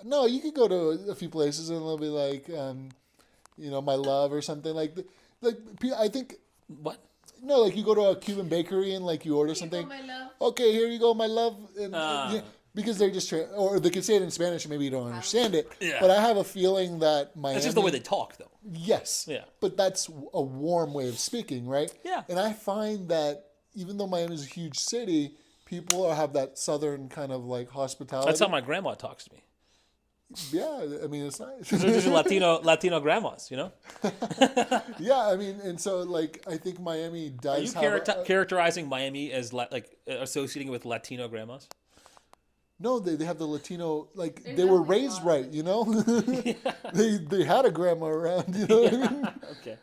no, you could go to a few places and they'll be like, my love or something I think What? no, like you go to a Cuban bakery and like you order something. Okay, here you go, my love, and because they're just or they can say it in Spanish and maybe you don't understand it. Yeah. But I have a feeling that Miami. That's just the way they talk, though. Yes. Yeah. But that's a warm way of speaking, right? Yeah. And I find that even though Miami is a huge city, people have that southern kind of like hospitality. That's how my grandma talks to me. Yeah, I mean it's nice. There's Latino grandmas, you know? Yeah, I mean, and so like I think Miami Are you does have. characterizing Miami as associating it with Latino grandmas? No, they have the Latino, like they were raised right, you know. They had a grandma around, you know what I mean? Okay.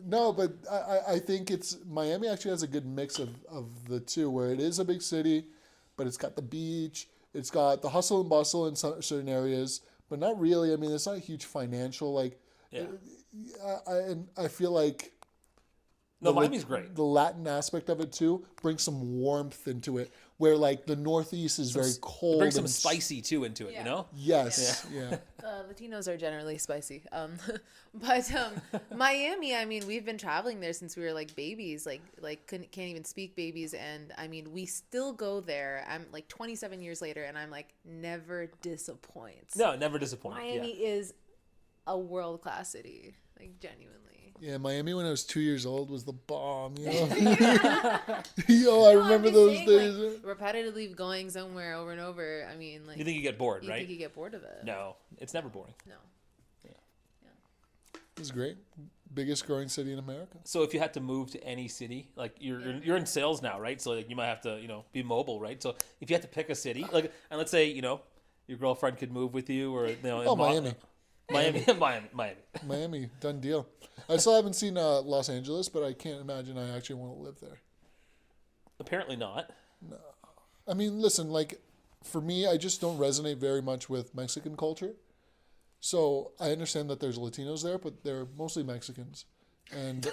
No, but I think Miami actually has a good mix of the two, where it is a big city, but it's got the beach, it's got the hustle and bustle in certain areas, but not really. I mean, it's not a huge financial Yeah. I feel like No, Miami's great. the Latin aspect of it too brings some warmth into it, where like the Northeast is very cold. Bring some and spicy too into it, Yeah. you know? Yes, yeah. Latinos are generally spicy. But Miami, I mean, we've been traveling there since we were like babies, can't even speak babies. And I mean, we still go there. I'm like 27 years later and I'm like, never disappoints. No, never disappointed. Miami Yeah. is a world-class city, like genuinely. Yeah, Miami when I was 2 years old was the bomb, you know? Yo, I remember those days. Like, repetitively going somewhere over and over. I mean, like, You think you get bored, you right? think you get bored of it. No, it's never boring. No. It was great. Biggest growing city in America. So if you had to move to any city, like you're in sales now, right? So like you might have to, be mobile, right? So if you had to pick a city, like, and let's say, your girlfriend could move with you, or Miami. Miami. Miami, done deal. I still haven't seen Los Angeles, but I can't imagine I actually want to live there. Apparently not. I mean, listen, like, for me, I just don't resonate very much with Mexican culture. So I understand that there's Latinos there, but they're mostly Mexicans. And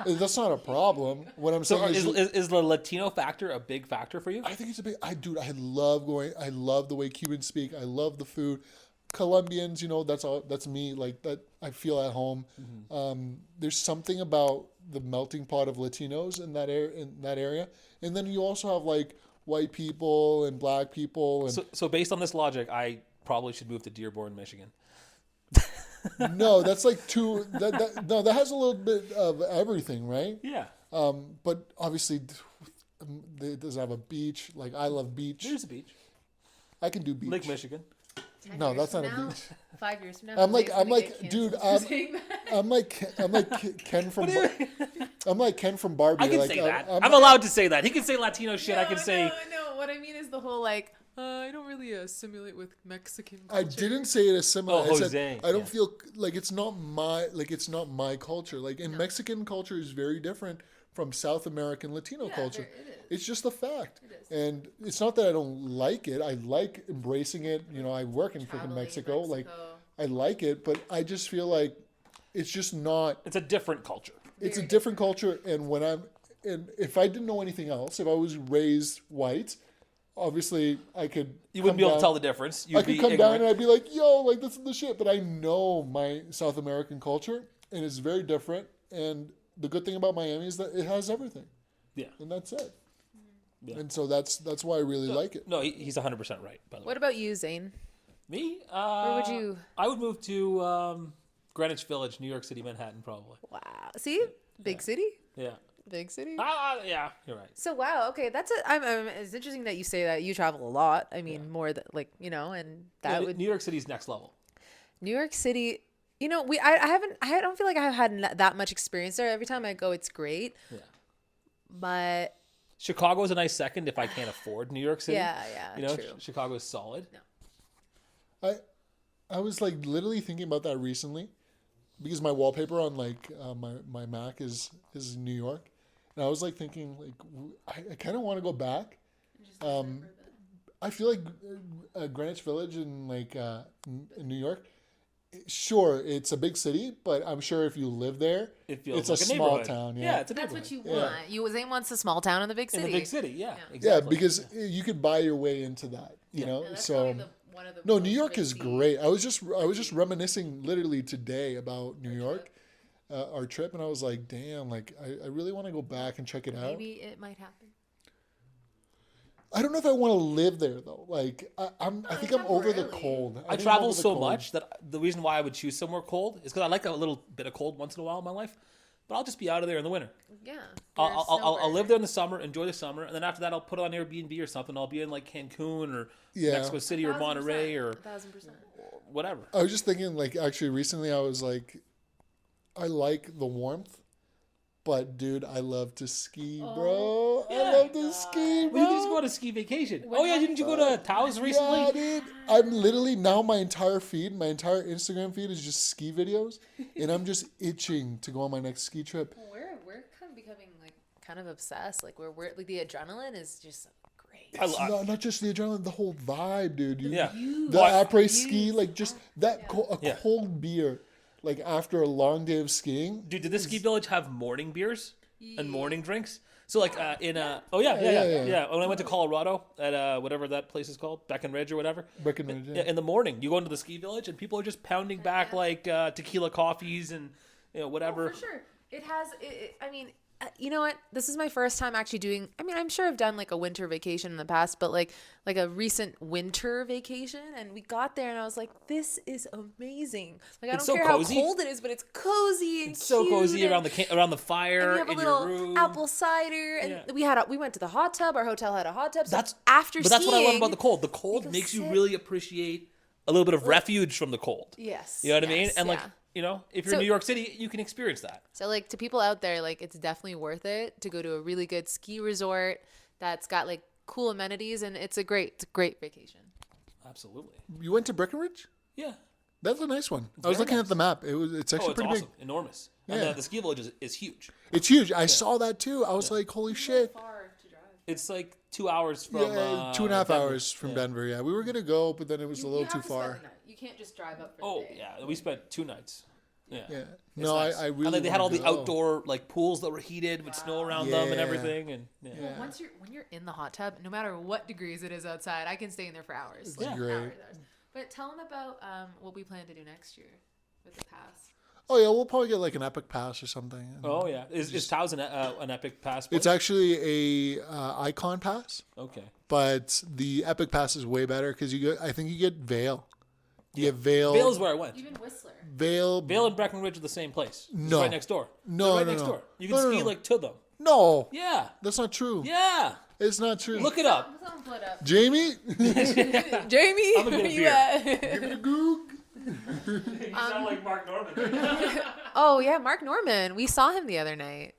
that's not a problem. What I'm So saying is the Latino factor a big factor for you? I think it's a big. I love going. I love the way Cubans speak. I love the food. Colombians, that's all. That's me. Like that, I feel at home. There's something about the melting pot of Latinos in that area. And then you also have like white people and black people. And So based on this logic, I probably should move to Dearborn, Michigan. no, that's like two. That has a little bit of everything, right? Yeah. But obviously, it doesn't have a beach. Like I love beach. There's a beach. I can do beach. Lake Michigan. 10 No, years that's from not a now, beach. 5 years from now. I'm like, Jose's gonna get dude, canceled for saying that. I'm like Ken from. I'm like Ken from Barbie. I can like, say that. I'm, I'm allowed to say that. He can say Latino shit. I can say. No. What I mean is the whole like, I don't really assimilate with Mexican culture. I didn't say it as similar. Oh, I said Jose, I don't yeah. feel like it's not my culture. Like, and Mexican culture is very different from South American Latino culture. it is. It's just a fact. It is. And it's not that I don't like it. I like embracing it. I work in freaking Traveling Mexico. Like, Mexico. I like it, but I just feel like it's just not. It's a different culture. It's a Very different culture, and if I didn't know anything else, if I was raised white, obviously I could. You wouldn't be able to tell the difference. You'd I could be come ignorant. down and I'd be like, yo, like this is the shit. But I know my South American culture, and it's very different. And the good thing about Miami is that it has everything, Yeah. and that's it. Yeah. And so that's why I really like it. No, he's 100% right, by the way. What about you, Zane? Me? Where would you? I would move to Greenwich Village, New York City, Manhattan, probably. Wow. See, big city, Yeah. big city. Yeah, you're right. So wow, okay, that's a. It's interesting that you say that you travel a lot. I mean, more than like and that Yeah, would New York City's next level. New York City. I don't feel like I've had that much experience there. Every time I go, it's great. Yeah. But Chicago is a nice second if I can't afford New York City. yeah, You know, true. Chicago is solid. I was like literally thinking about that recently, because my wallpaper on like my Mac is New York, and I was like thinking like I kind of want to go back. I feel like Greenwich Village in like in New York. Sure, it's a big city, but I'm sure if you live there, It feels it's like a a small neighborhood. town. Yeah, Yeah, it's a That's neighborhood. what you want. You Zane wants a small town in the big In city. the big city, yeah. yeah, Exactly. because you could buy your way into that. You know, that's so. probably one of the No, most New York is ritzy- great. I was just reminiscing literally today about New York, our trip, and I was like, damn, like I really want to go back and check it out. Maybe it might happen. I don't know if I want to live there though. Like I think I'm over the temporarily. cold. I think I'm travel over the so cold. much that the reason why I would choose somewhere cold is because I like a little bit of cold once in a while in my life. But I'll just be out of there in the winter. Yeah. I'll live there in the summer, enjoy the summer, and then after that I'll put it on Airbnb or something. I'll be in like Cancun or Yeah. Mexico City or Monterey or 1,000%. whatever. I was just thinking, like, actually recently I was like, I like the warmth, but dude, I love to ski, bro. I love to ski, bro. Well, you can just go on a ski vacation. Oh yeah, didn't you go to Taos recently? Yeah, dude. I'm literally now my entire Instagram feed is just ski videos, and I'm just itching to go on my next ski trip. We're kind of becoming like kind of obsessed. Like we're like the adrenaline is just great. I lo- Not just the adrenaline, the whole vibe, dude. Yeah. The après ski, like just that Yeah. cold beer, like after a long day of skiing. Dude, did the ski village have morning beers and morning drinks? So like Yeah, yeah. When I went to Colorado at whatever that place is called, Breckenridge or whatever. Breckenridge, yeah. In the morning, you go into the ski village and people are just pounding back like tequila coffees and whatever. For sure. It has, I mean, you know what? This is my first time actually doing, I mean, I'm sure I've done like a winter vacation in the past, but like a recent winter vacation. And we got there and I was like, this is amazing. Like, I It's don't so care cozy. how cold it is, but it's cozy and It's so cute cozy and- around the fire and you have a in little your room. apple cider, and Yeah. we went to the hot tub. Our hotel had a hot tub. So That's after but that's what I love skiing- about the cold. The cold go makes you sit- really appreciate a little bit of refuge from the cold. Yes, You know what I mean? yes, And like, yeah. if you're So- in New York City, you can experience that. So like to people out there, like it's definitely worth it to go to a really good ski resort that's got like cool amenities, and it's a great vacation. Absolutely. You went to Breckenridge? Yeah. That's a nice one. I was very looking nice. at the map. It's actually Oh, it's pretty awesome. Enormous. And Yeah. the ski village is huge. big. It's huge. I saw that too. I was like, holy shit. Far to drive. It's like 2 hours from Yeah, 2.5 Denver. hours from Denver. Yeah, we were gonna go, but then it was a little too far. You can't just drive up for Oh the day. yeah, we spent 2 nights. Yeah. Yeah. It's No, nice. I really. And like, they had all wanna the go. outdoor like pools that were heated with snow around them and Yeah. everything, and yeah. Yeah. Once when you're in the hot tub, no matter what degrees it is outside, I can stay in there for hours. It's great. Hours. But tell them about what we plan to do next year with the pass. Oh yeah, we'll probably get like an Epic Pass or something. Oh yeah, is Taos an epic pass? It's actually a Icon Pass, okay. but the Epic Pass is way better because I think you get Vale. You get Vale. Vale is where I went. Even Whistler. Vale. Vale and Breckenridge are the same place. It's No. right next door. No, They're right no, next no. door. You can No, no, ski no. like to them. No, Yeah, that's not true. yeah. It's not true. Look it up. Someone pull it up. Jamie. Jamie, I'm a good where you beer. at? Give it a goog. You sound like Mark Norman. Oh yeah, Mark Norman. We saw him the other night.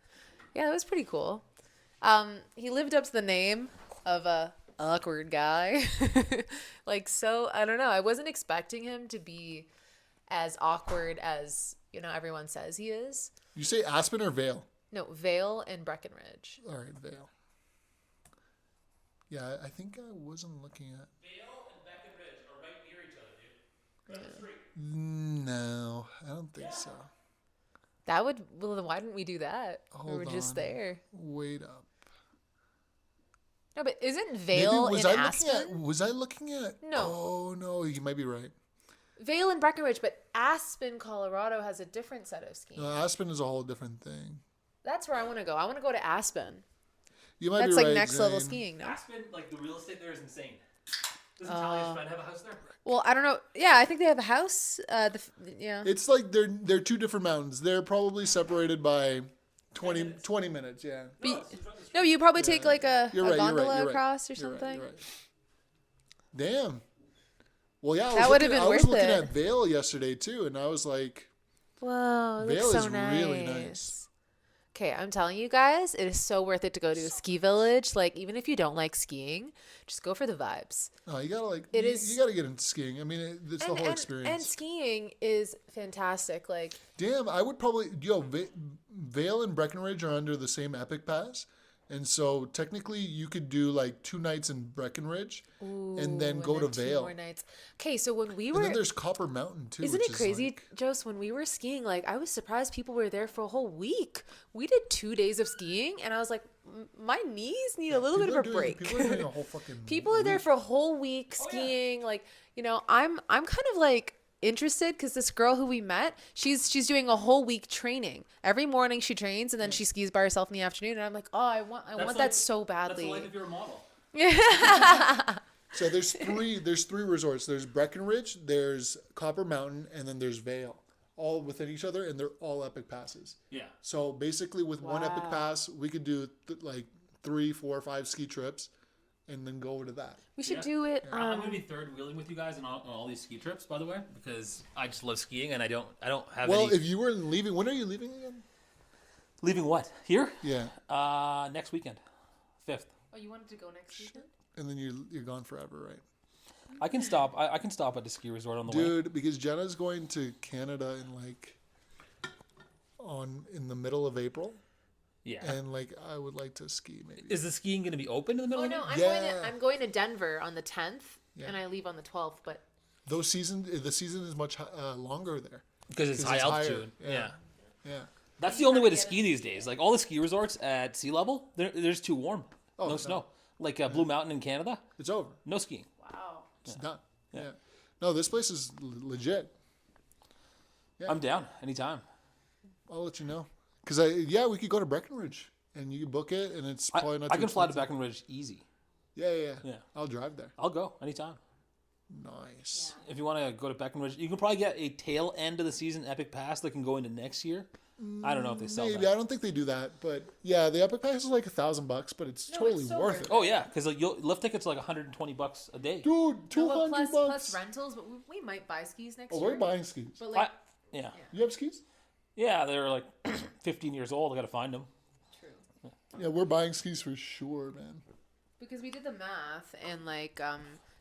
Yeah, that was pretty cool. He lived up to the name of a awkward guy. Like, so I don't know. I wasn't expecting him to be as awkward as everyone says he is. You say Aspen or Vale? No, Vale and Breckenridge. All right, Vale. Yeah, I think I wasn't looking at. Vale and Breckenridge are right near each other, dude. Right up the street. No, I don't think so. That would well. Then why didn't we do that? We Hold were just on. there. Wait up. No, but isn't Maybe Vale was in I Aspen? looking at? Was I looking at? No. Oh no, you might be right. Vale and Breckenridge, but Aspen, Colorado has a different set of skiing. No, Aspen is a whole different thing. That's where I want to go. I want to go to Aspen. You might That's be like right, next level Zane. skiing, no? Aspen, like the real estate there is insane. Doesn't Talia's friend have a house there? Well, I don't know. Yeah, I think they have a house. Yeah. It's like they're two different mountains. They're probably separated by 20 minutes. Yeah. No, you probably take like a You're right. gondola you're right. across or You're right, something. you're right. Damn. Well, yeah. That would have been I was worth looking it. at Vale yesterday too, and I was like, Whoa, it Vale looks is so nice. really nice. Okay, I'm telling you guys, it is so worth it to go to a ski village. Like, even if you don't like skiing, just go for the vibes. oh, you gotta like, It you, is- you gotta get into skiing. I mean, it's the whole experience. And skiing is fantastic. Like, Damn, I would probably Vale and Breckenridge are under the same Epic Pass, and so technically you could do like 2 nights in Breckenridge, and then go to 2 Vale. more nights. Okay, so when we And were, then there's Copper Mountain too. isn't which it is crazy, like- Jose? When we were skiing, like I was surprised people were there for a whole week. We did 2 days of skiing, and I was like, my knees need a little bit of a break. People are doing a whole fucking. People are there for a whole week skiing. Like, you know, I'm kind of like interested because this girl who we met, she's doing a whole week training. Every morning she trains and then she skis by herself in the afternoon. And I'm like, oh, I want that so badly. That's the life if you're a model. So there's three resorts. There's Breckenridge, there's Copper Mountain, and then there's Vale, all within each other, and they're all Epic Passes. Yeah. So basically, with one Epic Pass, we could do like 3, 4, 5 ski trips, and then go over to that. We should do it. I'm gonna be third wheeling with you guys on all these ski trips, by the way, because I just love skiing and I don't have Well, any. if you were leaving, when are you leaving again? Leaving what here? Yeah, Next weekend, 5th. Oh, you wanted to go next weekend? and then you're gone forever, right? I can stop. I can stop at the ski resort on the way. Dude, because Jenna's going to Canada in the middle of April, Yeah. and like I would like to ski maybe. Is the skiing gonna be open in the middle Oh of no, it? I'm going to Denver on the 10th, Yeah. and I leave on the 12th. But The season is much longer there. Because it's high it's higher, altitude. yeah. Yeah. Yeah. That's the only way to ski these days. Like all the ski resorts at sea level, they're just too warm. Oh, no no. snow. Like Blue Mountain in Canada, It's over. no skiing. wow. It's done. Yeah. No, this place is legit. I'm down anytime. I'll let you know. Because we could go to Breckenridge and you can book it, and it's probably not. I too can fly to expensive. Breckenridge easy. Yeah. Yeah. I'll drive there. I'll go anytime. Nice. If you want to go to Breckenridge, you can probably get a tail end of the season Epic Pass that can go into next year. I don't know if they sell Maybe that. I don't think they do that, but yeah, the Epic Pass is like $1,000, but it's totally so worth worth it. Oh yeah, because like lift tickets are like $120 a day. Dude, $200. plus rentals, but we might buy skis next Oh, year. we're buying skis. But like, Yeah, You have skis? yeah, they're like 15 years old. I gotta find them. true. Yeah, we're buying skis for sure, man. Because we did the math and like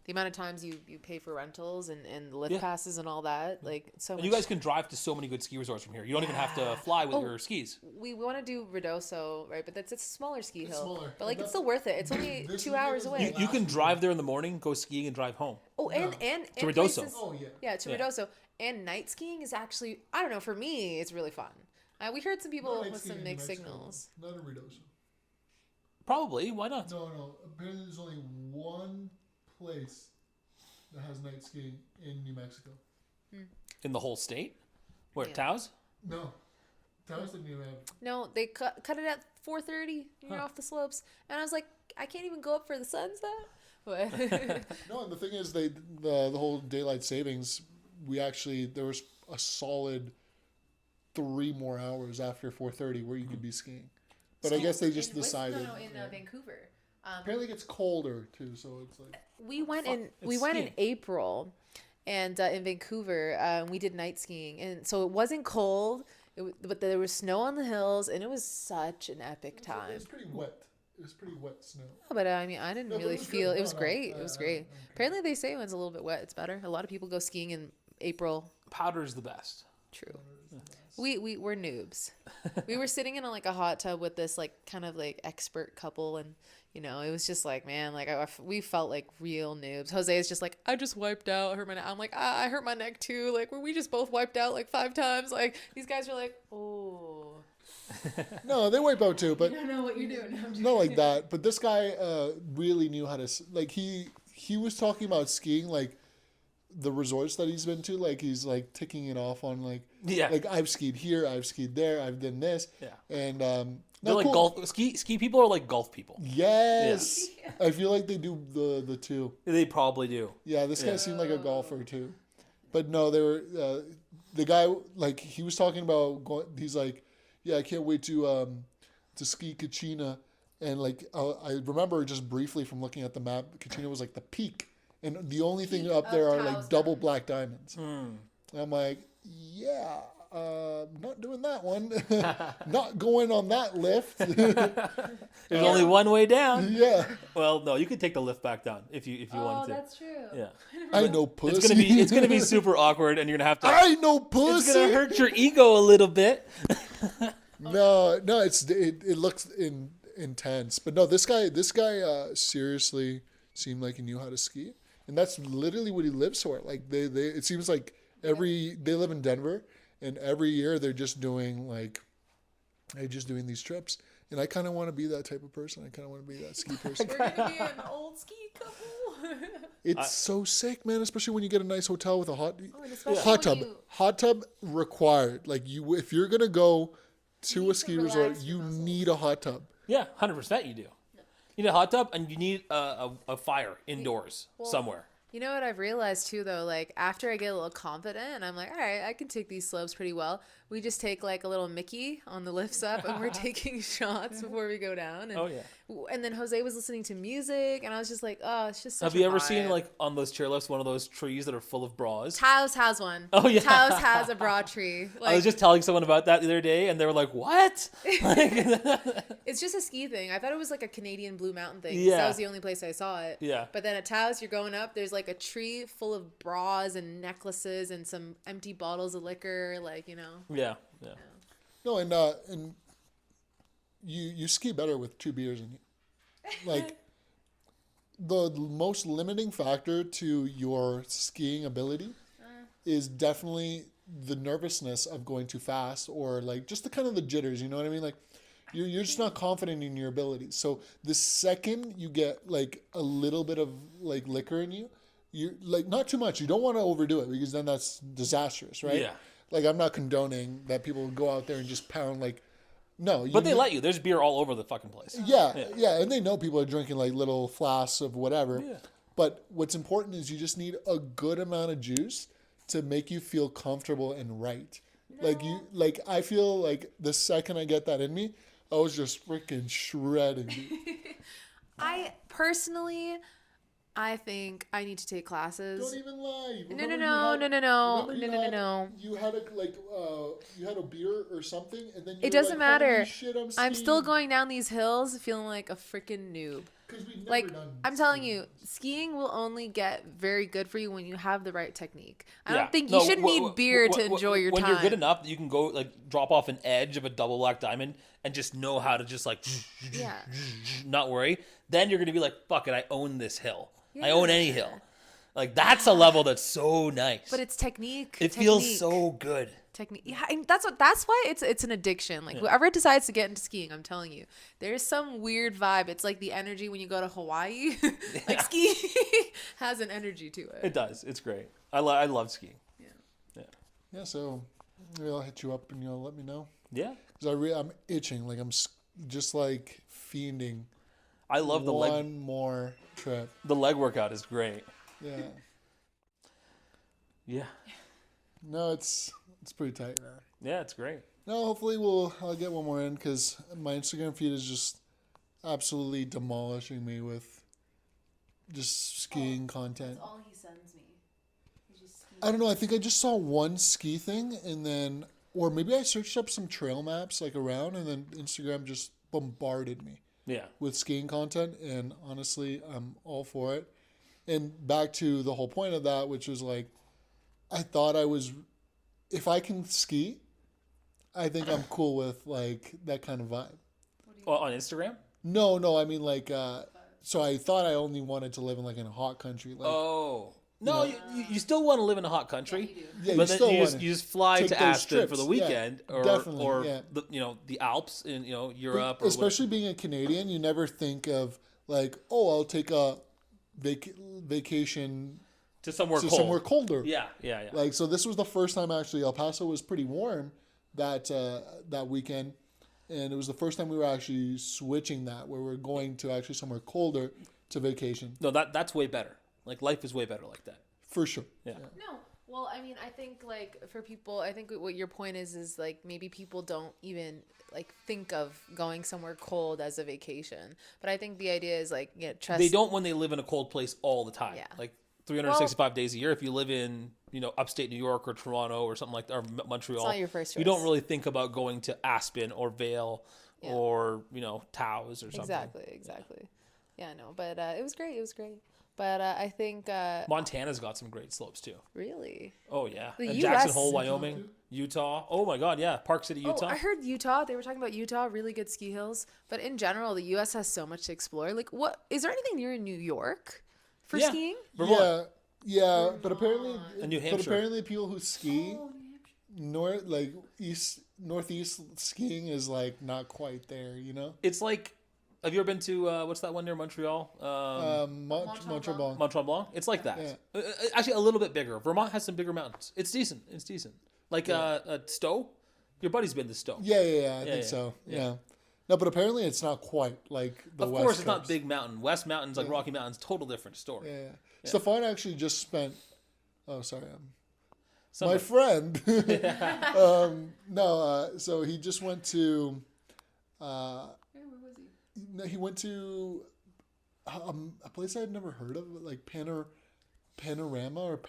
the amount of times you pay for rentals and lift Yeah. passes and all that, like so And much. you guys can drive to so many good ski resorts from here. You don't even have to fly with Oh. your skis. we want to do Redoso, right? But that's a smaller ski hill. smaller. But like That- it's still worth it. It's only This 2 weekend hours is away. You can drive there in the morning, go skiing, and drive home. Oh, and To Redoso. places- Oh, yeah. Yeah, to Yeah. Redoso. And night skiing is actually, I don't know, for me, it's really fun. We heard some people with some mixed signals. Not in Redoso. Probably. Why not? No. Apparently, there's only one place that has night skiing in New Mexico. In the whole state? Where, Yeah. Taos? No. Taos didn't even have. No, they cut it at 4:30. You're off the slopes, and I was like, I can't even go up for the sunset. But No, and the thing is, the whole daylight savings, there was a solid 3 more hours after 4:30 where you could be skiing. But I guess they just decided. in Vancouver. Apparently, it gets colder too, so it's like. We went in skiing. April, and in Vancouver, we did night skiing, and so it wasn't cold. But there was snow on the hills, and it was such an epic It time. was pretty wet. It was pretty wet snow. But I mean, I didn't No, but really it was good. feel. It No, was no, great. I- It was I great. don't care. Apparently, they say when it's a little bit wet, it's better. A lot of people go skiing in April. Powder's the best. True. We're noobs. We were sitting in a hot tub with this kind of expert couple, and it was just like, man, we felt like real noobs. Jose is just like, I just wiped out, hurt my neck. I'm like, I hurt my neck too. Like, were we just both wiped out 5 times? Like, these guys are like, oh. No, they wipe out too, but I don't know what you're doing. I'm not like that. But this guy really knew how to like he was talking about skiing like the resorts that he's been to, like he's like ticking it off on Yeah. like I've skied here, I've skied there, I've done this. Yeah. And They're not like cool. golf ski people are like golf people. Yes. I feel like they do the two. They probably do. Yeah, this guy seemed like a golfer too. But no, they were the guy like he was talking about going, he's like, yeah, I can't wait to ski Kachina, and like I remember just briefly from looking at the map, Kachina was like the peak, and the only thing Peak up there of are like Taos double black diamonds. Hmm. And I'm like, yeah, not doing that one, not going on that lift. There's only one way down. Yeah, Well, no, you could take the lift back down if you wanted to. that's true. Yeah. I know pussy. It's gonna be super awkward, and you're gonna have to. I know It's pussy. gonna hurt your ego a little bit. No, it looks intense, but no, this guy seriously seemed like he knew how to ski, and that's literally what he lives for. Like they it seems like they live in Denver, and every year they're just doing these trips, and I kind of want to be that type of person. I kind of want to be that ski person. We're gonna be an old ski couple. It's so sick, man, especially when you get a nice hotel with a and especially hot when tub. you- Hot tub required. Like if you're gonna go to need a to ski relax resort, your you muscles. need a hot tub. Yeah, 100% you do. You need a hot tub, and you need a fire indoors somewhere. You know what I've realized too, though? Like, after I get a little confident, I'm like, all right, I can take these slopes pretty well. We just take like a little Mickey on the lifts up, and we're taking shots before we go down. And, Oh, yeah. And then Jose was listening to music, and I was just like, oh, it's just such Have you a ever vibe. seen like on those chairlifts one of those trees that are full of bras? Taos has one. Oh, yeah. Taos has a bra tree. Like, I was just telling someone about that the other day, and they were like, "What?" Like, it's just a ski thing. I thought it was like a Canadian Blue Mountain thing. 'Cause Yeah. that was the only place I saw it. Yeah. But then at Taos, you're going up. There's like a tree full of bras and necklaces and some empty bottles of liquor. Like, you know. yeah. No, and you ski better with 2 beers in you. Like the most limiting factor to your skiing ability is definitely the nervousness of going too fast, or like just the kind of the jitters. You know what I mean? Like you're just not confident in your abilities. So the second you get like a little bit of like liquor in you, you like not too much. You don't want to overdo it because then that's disastrous, right? Yeah. Like I'm not condoning that people go out there and just pound like, no. But they let you. There's beer all over the fucking place. Yeah, and they know people are drinking like little flasks of whatever. Yeah. But what's important is you just need a good amount of juice to make you feel comfortable and right. Like I feel like the second I get that in me, I was just freaking shredding. Dude. I personally, I think I need to take classes. Don't even lie. No, Remember no, you no, had- no, no, remember no, you no, no, had- no. You had you had a beer or something, and then you It were doesn't like, "Holy matter. shit, I'm still skiing." going down these hills feeling like a freaking noob. 'Cause we've never Like, done I'm telling skiing. you, skiing will only get very good for you when you have the right technique. I Yeah. don't think No, you shouldn't need beer to enjoy your when time. you're good enough that you can go like drop off an edge of a double black diamond and just know how to just like Yeah. not worry. Then you're gonna be like, fuck it, I own this hill. I Yeah. own any hill. Like that's a level that's so nice. But it's technique. it feels so good. Technique. Yeah, and that's why it's an addiction. Like whoever decides to get into skiing, I'm telling you, there's some weird vibe. It's like the energy when you go to Hawaii. Like Yeah. skiing has an energy to it. It does. It's great. I love skiing. Yeah, so maybe I'll hit you up and you'll let me know. Yeah. Because I'm itching. Like, just like fiending. I love the leg. One more trip. The leg workout is great. Yeah. Yeah. No, it's pretty tight, man. Yeah, it's great. No, hopefully I'll get one more in because my Instagram feed is just absolutely demolishing me with just skiing content. all he sends me. I don't know. I think I just saw one ski thing and then, or maybe I searched up some trail maps like around and then Instagram just bombarded me Yeah. with skiing content. And honestly, I'm all for it. And back to the whole point of that, which was like, I thought if I can ski, I think I'm cool with like that kind of vibe. Well, on Instagram? No, I mean like, so I thought I only wanted to live in like in a hot country. Like, Oh. No, you still want to live in a hot country. Yeah, but you then still you want just, you just fly take to those Aspen for trips. the Yeah, weekend, definitely, or yeah. the Alps in Europe, or Especially being a Canadian, you never think of like, oh, I'll take a vacation to somewhere to cold. somewhere colder. Yeah. Like, so this was the first time actually El Paso was pretty warm that weekend, and it was the first time we were actually switching that, where we're going to actually somewhere colder to vacation No, that's way better. Like, life is way better like that. for sure. Yeah. No. Well, I mean, I think like for people, I think what your point is like maybe people don't even like think of going somewhere cold as a vacation. But I think the idea is like, trust. They don't when they live in a cold place all the time. Yeah. Like 365 days a year. If you live in upstate New York or Toronto or something like that, or Montreal, It's not your first you choice. don't really think about going to Aspen or Vail or Taos or something. Exactly. Yeah, no, but it was great. But I think Montana's got some great slopes too. really. Oh yeah, The and US Jackson Hole, Wyoming, Utah. Oh my God, yeah, Park City, Utah. Oh, I heard Utah. They were talking about Utah, really good ski hills. But in general, the U.S. has so much to explore. Like, what is there anything near New York for Yeah. skiing? Vermont. Yeah, but apparently, And New Hampshire. people who ski northeast skiing is like not quite there. It's like, have you ever been to what's that one near Montreal? Montreal. Mont Tremblant. It's like that. Yeah. Actually, a little bit bigger. Vermont has some bigger mountains. It's decent. Like Stowe. Your buddy's been to Stowe. Yeah, I think yeah, so. yeah. Yeah. No, but apparently it's not quite like the Of West course, it's not Coast. big mountain. West Mountains, like Rocky Mountains, total different story. Yeah. Stefan actually just spent. Oh, sorry. My Somebody- friend. So he just went to. Where was he? No, he went to a place I had never heard of, like Panorama or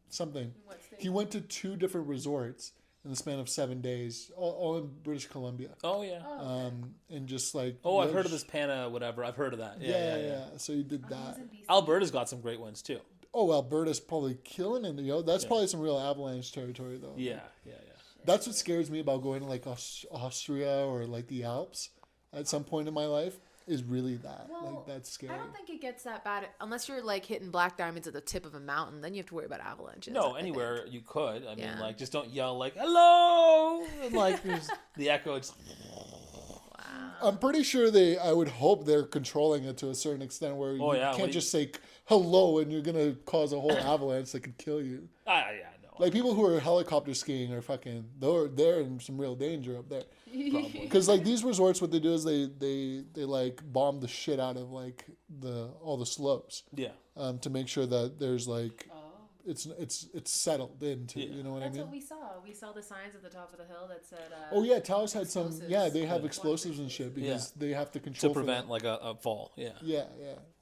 something. What state? He went to 2 different resorts in the span of 7 days, all in British Columbia. Oh yeah. And just like. Oh, I've heard of this Pana, whatever. I've heard of that. Yeah. So he did that. Alberta's got some great ones too. Oh, Alberta's probably killing it. That's probably some real avalanche territory, though. Yeah. That's what scares me about going to like Austria or like the Alps at some point in my life is really that. Well, like that's scary. I don't think it gets that bad unless you're like hitting black diamonds at the tip of a mountain. Then you have to worry about avalanches. No, I anywhere think. you could. I mean, Yeah. like, just don't yell like "hello" and like there's the echo. It's I'm pretty sure I would hope they're controlling it to a certain extent where you yeah, can't just say hello and you're gonna cause a whole avalanche that could kill you. yeah, no. Like people who are helicopter skiing are they're in some real danger up there. Probably. Because like these resorts, what they do is they like bomb the shit out of like all the slopes Yeah. to make sure that there's like it's settled into. Yeah. You know what That's I mean? what we saw. We saw the signs at the top of the hill that said. Oh yeah, Taos had some. explosives. Yeah, they have Yeah. explosives and shit because they have to To control for prevent that. like a fall. Yeah. Yeah.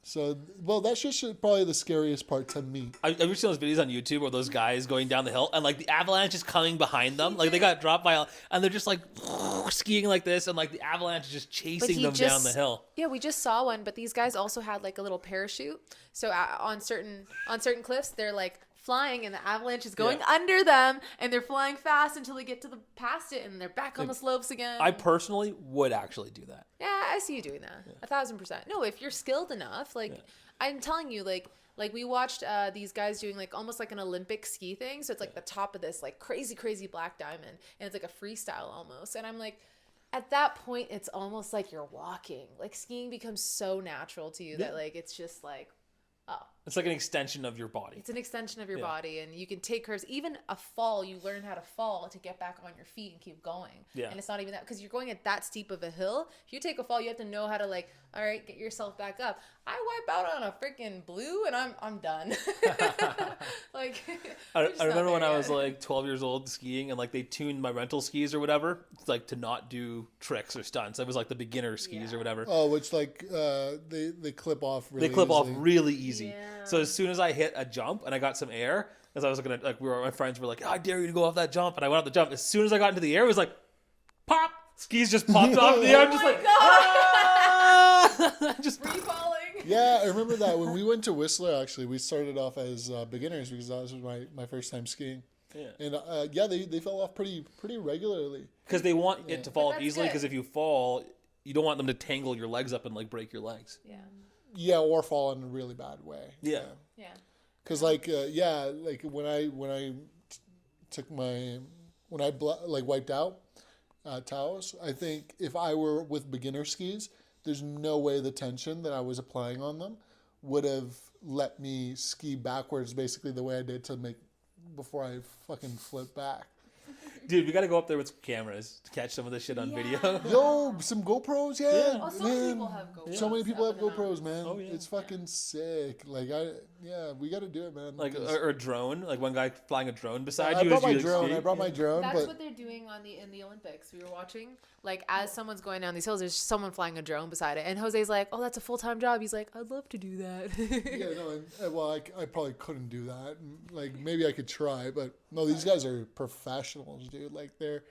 So well, that's just probably the scariest part to me. Have you seen those videos on YouTube where those guys going down the hill and like the avalanche is coming behind them? Like they got dropped by, and they're just like skiing like this, and like the avalanche is just chasing he them down the just- hill. Yeah, we just saw one, but these guys also had like a little parachute. So on certain cliffs, they're like flying, and the avalanche is going Yeah. under them, and they're flying fast until they get to the past it, and they're back on the slopes again. I personally would actually do that. Yeah, I see you doing that. 1,000%. No, if you're skilled enough, like I'm telling you, like we watched these guys doing like almost like an Olympic ski thing. So it's like the top of this like crazy black diamond, and it's like a freestyle almost. And I'm like, at that point, it's almost like you're walking. Like skiing becomes so natural to you that like it's just like, oh. It's like an extension of your body. It's an extension of your body, and you can take curves. Even a fall, you learn how to fall to get back on your feet and keep going. Yeah. And it's not even that, because you're going at that steep of a hill. If you take a fall, you have to know how to like, all right, get yourself back up. I wipe out on a freaking blue, and I'm done. Like, I we're just not remember when there I yet. was like 12 years old skiing, and like they tuned my rental skis or whatever, like to not do tricks or stunts. It was like the beginner skis or whatever. Oh, which like they clip off. Really They clip off easily. really easy. Yeah. So as soon as I hit a jump and I got some air, as I was gonna like, my friends were like, "I dare you to go off that jump," and I went off the jump. As soon as I got into the air, it was like, pop, skis just popped off the air. I'm just my like, God. ah! just Free falling. Yeah, I remember that when we went to Whistler. Actually, we started off as beginners because that was my first time skiing. Yeah. And they fell off pretty regularly. because they want it to fall But off that's easily. good. Because if you fall, you don't want them to tangle your legs up and like break your legs. Yeah. Yeah, or fall in a really bad way. Yeah. Because like like when I took my like wiped out Taos, I think if I were with beginner skis, there's no way the tension that I was applying on them would have let me ski backwards basically the way I did to make before I fucking flipped back. Dude, we got to go up there with some cameras to catch some of this shit on video. Yo, some GoPros, yeah. Yeah. Oh, so man. many people have GoPros. So many people up have in the GoPros, man. Oh, yeah. It's fucking sick. Like we got to do it, man. Like, 'Cause or a drone. Like one guy flying a drone beside I you. brought as my you, like, drone. ski. I brought my drone, That's but what they're doing in the Olympics. We were watching, like, as someone's going down these hills, there's someone flying a drone beside it, and Jose's like, "Oh, that's a full-time job." He's like, "I'd love to do that." yeah, no, well, I probably couldn't do that. Like maybe I could try, but no, these guys are professionals, dude. Like they're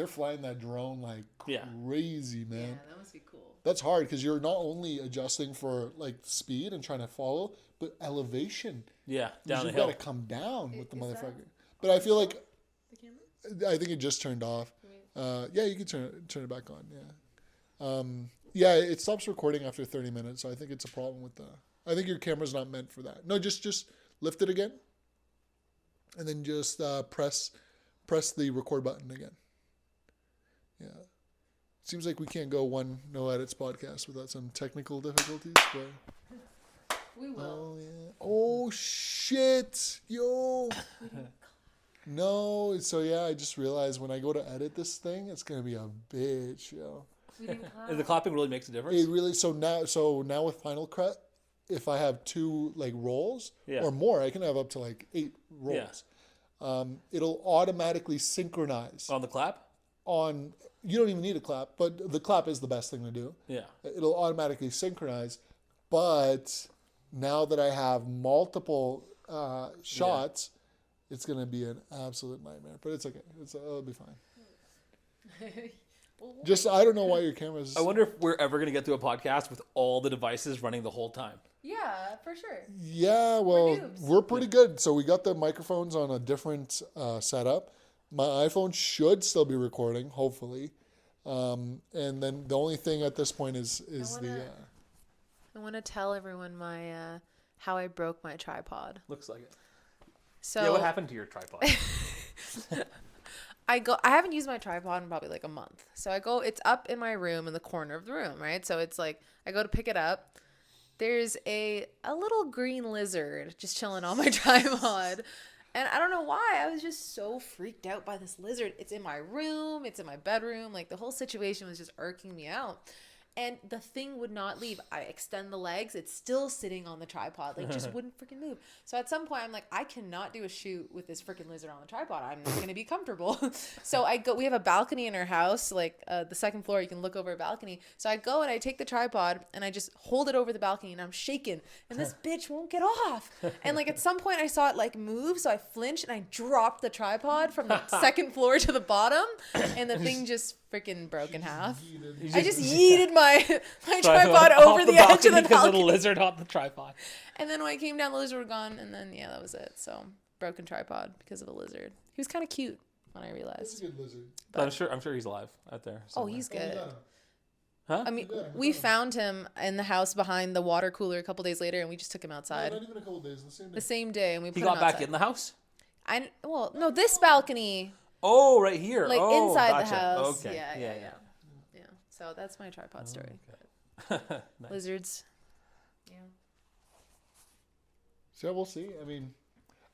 flying that drone like Yeah. crazy, man. Yeah, that must be cool. That's hard because you're not only adjusting for like speed and trying to follow, but elevation. Yeah, down the You've hill. got to come down with the Is that- motherfucker. But I feel like The camera? I think it just turned off. Yeah, you can turn it back on. Yeah. Yeah, it stops recording after 30 minutes. So I think it's a problem with the. I think your camera's not meant for that. No, just lift it again, and then just press the record button again. Yeah. Seems like we can't go one No Edits podcast without some technical difficulties, but We will. oh yeah. Oh shit, yo. No, so yeah, I just realized when I go to edit this thing, it's gonna be a bitch, yo. We didn't clap. And the clapping really makes a difference. It really so now with Final Cut, if I have 2 like rolls Yeah. or more, I can have up to like 8 rolls. It'll automatically synchronize On the clap? on. You don't even need a clap, but the clap is the best thing to do. Yeah. It'll automatically synchronize. But now that I have multiple shots, it's gonna be an absolute nightmare. But it's okay. It'll be fine. Just I don't know why your camera's. I wonder if we're ever going to get to a podcast with all the devices running the whole time. Yeah, for sure. Yeah, well, noobs. we're pretty good. So we got the microphones on a different setup. My iPhone should still be recording, hopefully. And then the only thing at this point is I want to tell everyone my how I broke my tripod. Looks like it. So Yeah, what happened to your tripod? I haven't used my tripod in probably like a month. So it's up in my room in the corner of the room, right? So it's like I go to pick it up. There's a little green lizard just chilling on my tripod. And I don't know why. I was just so freaked out by this lizard. It's in my room, it's in my bedroom. Like the whole situation was just irking me out. And the thing would not leave. I extend the legs. It's still sitting on the tripod. Like, just wouldn't freaking move. So at some point, I'm like, I cannot do a shoot with this freaking lizard on the tripod. I'm not going to be comfortable. So we have a balcony in our house, like the second floor. You can look over a balcony. So I go and I take the tripod and I just hold it over the balcony and I'm shaking. And this bitch won't get off. And like at some point, I saw it like move. So I flinched and I dropped the tripod from the second floor to the bottom. And the thing just freaking broke in half. I just yeeted my tripod over the edge of the because of the balcony. lizard on the tripod. And then when I came down, the lizard was gone. And then, yeah, that was it. So, broken tripod because of a lizard. He was kind of cute when I It's a realized. good lizard. But I'm sure he's alive out there. Oh, somewhere. he's Oh, good. Huh? I mean, we found him in the house behind the water cooler a couple days later, and we just took him outside Not even a couple days. The same day. the same day, and we put He him got back outside. in the house? Well, no, this balcony, Oh, right here. like oh, inside gotcha. the house. Okay. Yeah. So that's my tripod story. Nice. Lizards. Yeah. So we'll see. I mean,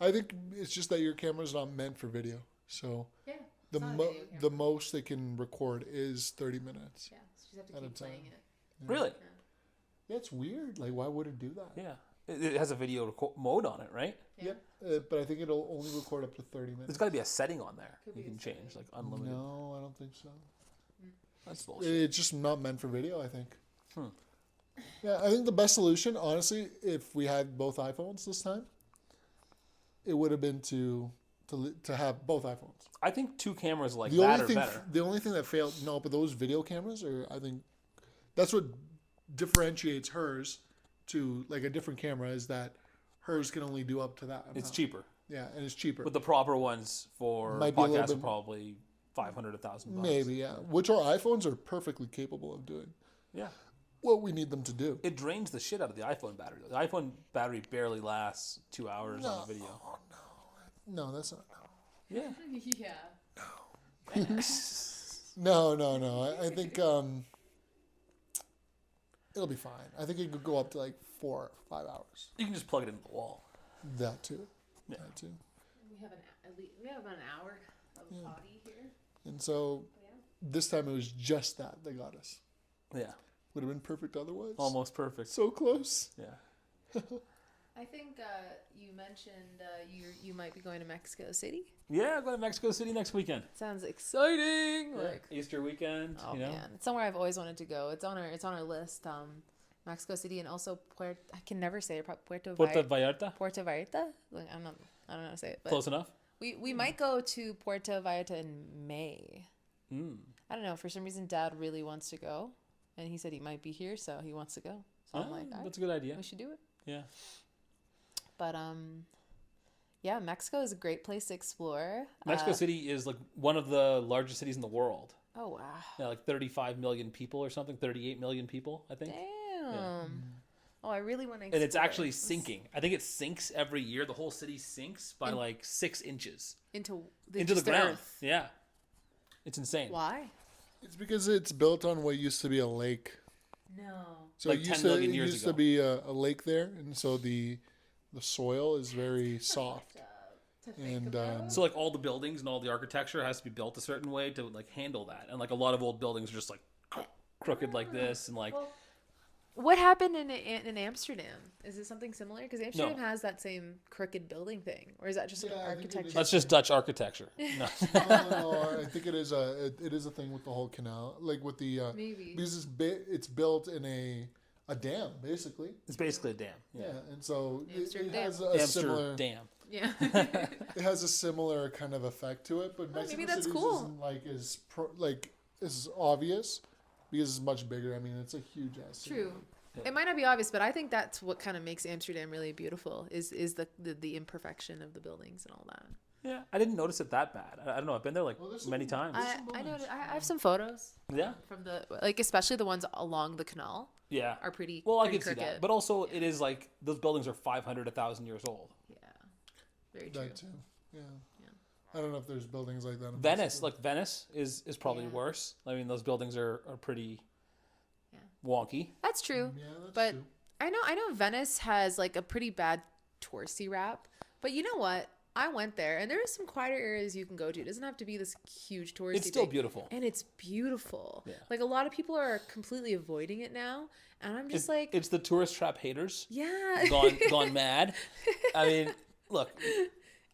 I think it's just that your camera's not meant for video. So Yeah. the most they can record is 30 minutes. Yeah. So you just have At to a keep playing time. it. Really? Yeah, it's weird. Like, why would it do that? Yeah. It has a video mode on it, right? Yeah. But I think it'll only record up to 30 There's minutes. got to be a setting on there Could you be a can change, setting. like unlimited. No, I don't think so. That's bullshit. It's just not meant for video, I think. Hmm. Yeah, I think the best solution, honestly, if we had both iPhones this time, it would have been to have both iPhones. I think 2 cameras like The that only are thing, better. the only thing that failed, no, but those video cameras are, I think, that's what differentiates hers to like a different camera is that hers can only do up to that amount. It's cheaper. Yeah, and it's cheaper. But the proper ones for Might be a little podcasts are bit- probably 500, $1,000. Maybe, yeah. Which our iPhones are perfectly capable of doing. Yeah. what we need them to do. It drains the shit out of the iPhone battery. The iPhone battery barely lasts 2 hours on a video. No, that's not. Yeah. Yeah. No. I think it'll be fine. I think it could go up to like 4 or 5 hours. You can just plug it into the wall. That too. Yeah. That too. We have about an hour of potty here. And so this time it was just that got us. Yeah. Would have been perfect otherwise. Almost perfect. So close. Yeah. I think you mentioned you might be going to Mexico City. Yeah, I'm going to Mexico City next weekend. Sounds exciting. Yeah. Like, Easter weekend. oh you know? man, it's somewhere I've always wanted to go. It's on our list. Mexico City and also I can never say it. Puerto Puerto Vallarta. Puerto Vallarta. Like, I don't know how to say it. But Close enough. we might go to Puerto Vallarta in May. I don't know. For some reason, Dad really wants to go, and he said he might be here, so he wants to go. So I'm like, that's a good idea. we should do it. Yeah. But yeah, Mexico is a great place to explore. Mexico City is like one of the largest cities in the world. Oh wow. Yeah, like 35 million people or something, 38 million people, I think. Damn. Oh, I really want to. And it's actually sinking. I think it sinks every year. The whole city sinks by like 6 inches into the just ground. earth. Yeah. It's insane. Why? It's because it's built on what used to be a lake. No. So Like it 10 used million to, years it used ago. to be a lake there, and so the soil is very soft. And So like all the buildings and all the architecture has to be built a certain way to like handle that. And like a lot of old buildings are just like crooked like this and like What happened in Amsterdam? Is it something similar? Because Amsterdam No. has that same crooked building thing, or is that just Yeah, I think it architecture? is. that's just Dutch architecture. No. no, I think it is a thing with the whole canal, like with the Maybe. because it's built in a dam basically. It's basically a dam. Yeah, and so Amsterdam it has dam. a similar. Amsterdam. Yeah. It has a similar kind of effect to it, but Oh, Mexico maybe that's City cool. isn't like as obvious because it's much bigger. I mean, it's a huge ass. city. True. It might not be obvious, but I think that's what kind of makes Amsterdam really beautiful is the imperfection of the buildings and all that. Yeah, I didn't notice it that bad. I don't know. I've been there like there's many times. I know. I have some photos Yeah, from especially the ones along the canal yeah. are pretty. Well, I pretty can see crooked. that, but also it is like those buildings are 500, 1,000 years old. Yeah, very true. That too. Yeah. I don't know if there's buildings like that. in Venice, Mexico. like Venice, is probably Yeah. worse. I mean, those buildings are pretty wonky. That's true. Yeah, that's But true. I know Venice has like a pretty bad touristy rap. But you know what? I went there and there are some quieter areas you can go to. It doesn't have to be this huge touristy It's still thing. beautiful. And it's beautiful. Yeah. Like a lot of people are completely avoiding it now. And I'm just like, It's the tourist trap haters yeah. gone mad. I mean, look,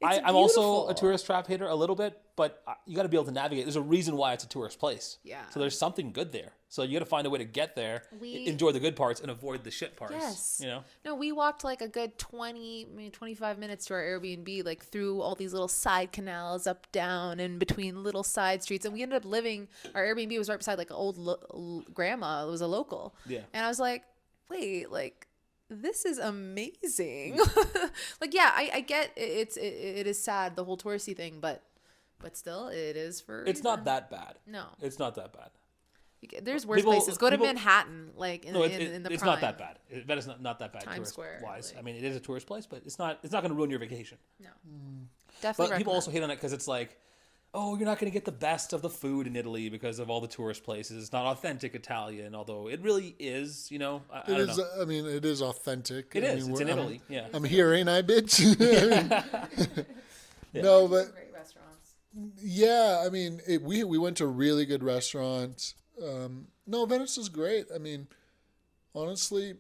I'm also a beautiful. tourist trap hater a little bit, but you got to be able to navigate. There's a reason why it's a tourist place. Yeah. So there's something good there. So you got to find a way to get there, enjoy the good parts, and avoid the shit parts. Yes. You know. No, we walked like a good 20, maybe 25 minutes to our Airbnb, like through all these little side canals, up, down, and between little side streets. And we ended up our Airbnb was right beside like an old grandma. It was a local. Yeah. And I was like, wait, like, this is amazing. Like, yeah, I get it is sad, the whole touristy thing, but still, it is for a It's not reason. that bad. No. It's not that bad. There's worse People- places. Go to people- Manhattan, like in, No, in the it's prime. not that bad. Venice is not that bad Times tourist Square, wise. like- I mean, it is a tourist place, but it's not going to ruin your vacation. No. Mm. Definitely But people recommend. also hate on it because it's like, oh, you're not going to get the best of the food in Italy because of all the tourist places. It's not authentic Italian, although it really is. You know, I It don't is. know. I mean, it is authentic. It I is. mean, It's in I'm- Italy. Yeah. I'm here, ain't I, bitch? No, but Great restaurants. yeah, I mean, we went to really good restaurants. No, Venice is great. I mean, honestly,